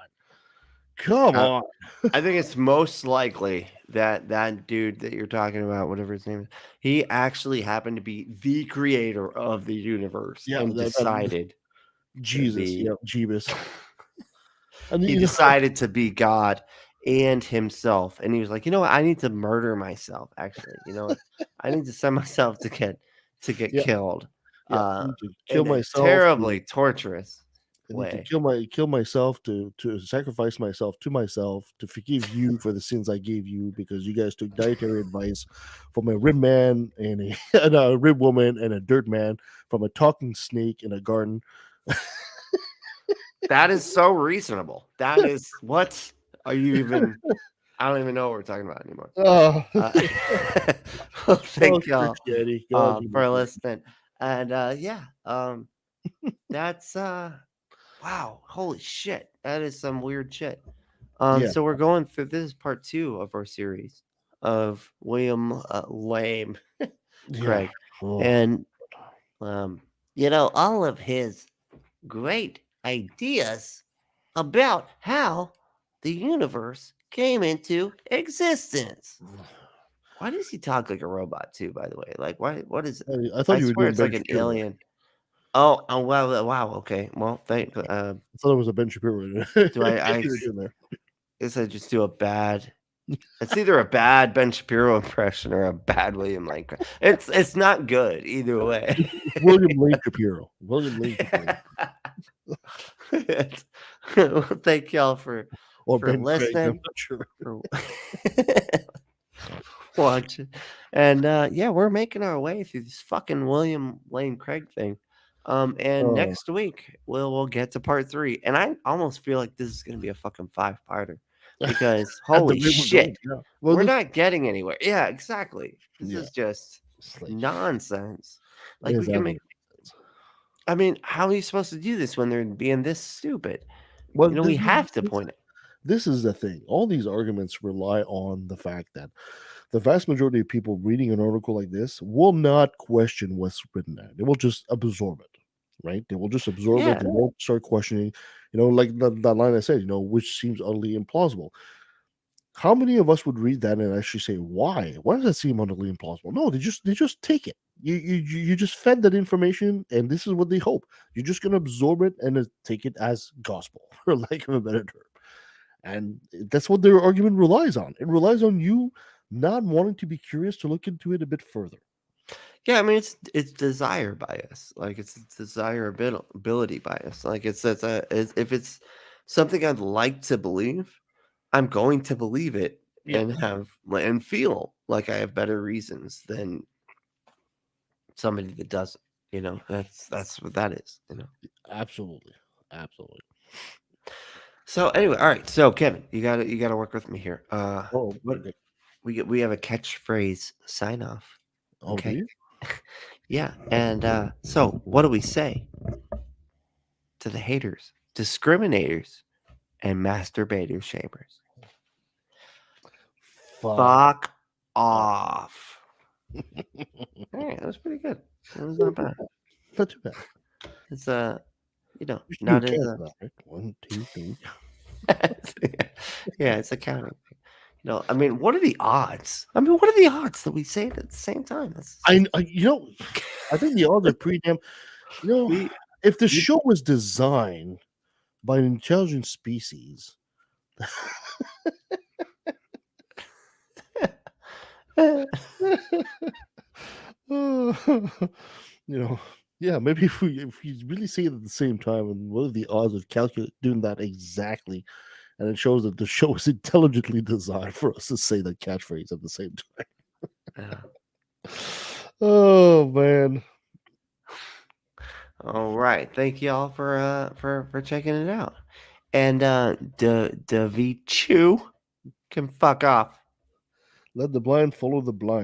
Come on. I think it's most likely that that dude that you're talking about, whatever his name is, he actually happened to be the creator of the universe Yeah, and decided Jesus. be- Yeah, Jeebus. And he decided to be God and himself. And he was like, you know what? I need to murder myself, actually. You know what? I need to send myself to get Yeah. killed. Yeah, I need to kill in a myself. terribly torturous I need way. to kill myself to sacrifice myself to myself to forgive you for the sins I gave you because you guys took dietary advice from a rib man and a, and a rib woman and a dirt man from a talking snake in a garden. That is so reasonable. That is what are you even? I don't even know what we're talking about anymore. Oh, Well, thank y'all Christianity, for God, listening. And that's wow, holy shit. That is some weird shit. Yeah. So we're going through this is part 2 of our series of William Lame Craig. Oh. And all of his great ideas about how the universe came into existence. Why does he talk like a robot too, by the way? Like why what is it? I thought I you were swear doing it's Ben like an Shapiro. alien. Oh wow, okay. Well, thank I thought it was a Ben Shapiro. do I You were doing there. guess I just do a bad it's either a bad Ben Shapiro impression or a bad William Lane. It's not good either way. William Lane Shapiro. William Lane Shapiro. Well, thank y'all for Or for Ben Craig, I'm listening, not sure. for watching. And yeah, we're making our way through this fucking William Lane Craig thing. And Oh, next week we'll get to part 3. And I almost feel like this is gonna be a fucking 5-parter because at the holy rate we're going, shit, yeah. Well, we're this not getting anywhere. Yeah, exactly. This yeah, is just it's like nonsense. Like we it's can absolutely make I mean, how are you supposed to do this when they're being this stupid? well, You know, we have to point it. this is the thing. All these arguments rely on the fact that the vast majority of people reading an article like this will not question what's written there. They will just absorb it, right? They will just absorb it. Yeah. They won't start questioning, like that line I said, which seems utterly implausible. How many of us would read that and actually say, "Why? Why does that seem utterly implausible?" No, they just take it. You just fed that information, and this is what they hope. You're just gonna absorb it and take it as gospel, for lack of a better term. And that's what their argument relies on. It relies on you not wanting to be curious to look into it a bit further. Yeah, I mean it's desire bias. Like it's desirability bias. Like if it's something I'd like to believe, I'm going to believe it Yeah, and and feel like I have better reasons than somebody that doesn't. That's what that is. absolutely, absolutely. So anyway, all right. So Kevin, you gotta work with me here. Oh, What okay. we have a catchphrase sign off. Oh, do Okay. you? Yeah. And so what do we say to the haters, discriminators, and masturbator shamers? Fuck. Fuck Off. off. All right, that was pretty good. That was not bad. Not too bad. It's You should do a not as countdown, right? 1, 2, 3. yeah, it's accounting. I mean, what are the odds? I mean, what are the odds that we say it at the same time? I think the odds are pretty damn. You know, We, if the we show was designed by an intelligent species, uh, yeah, maybe if we really say it at the same time, and what are the odds of doing that exactly? And it shows that the show is intelligently designed for us to say that catchphrase at the same uh, time. Oh man. all right. Thank you all for checking it out. And the V2 can fuck off. Let the blind follow the blind.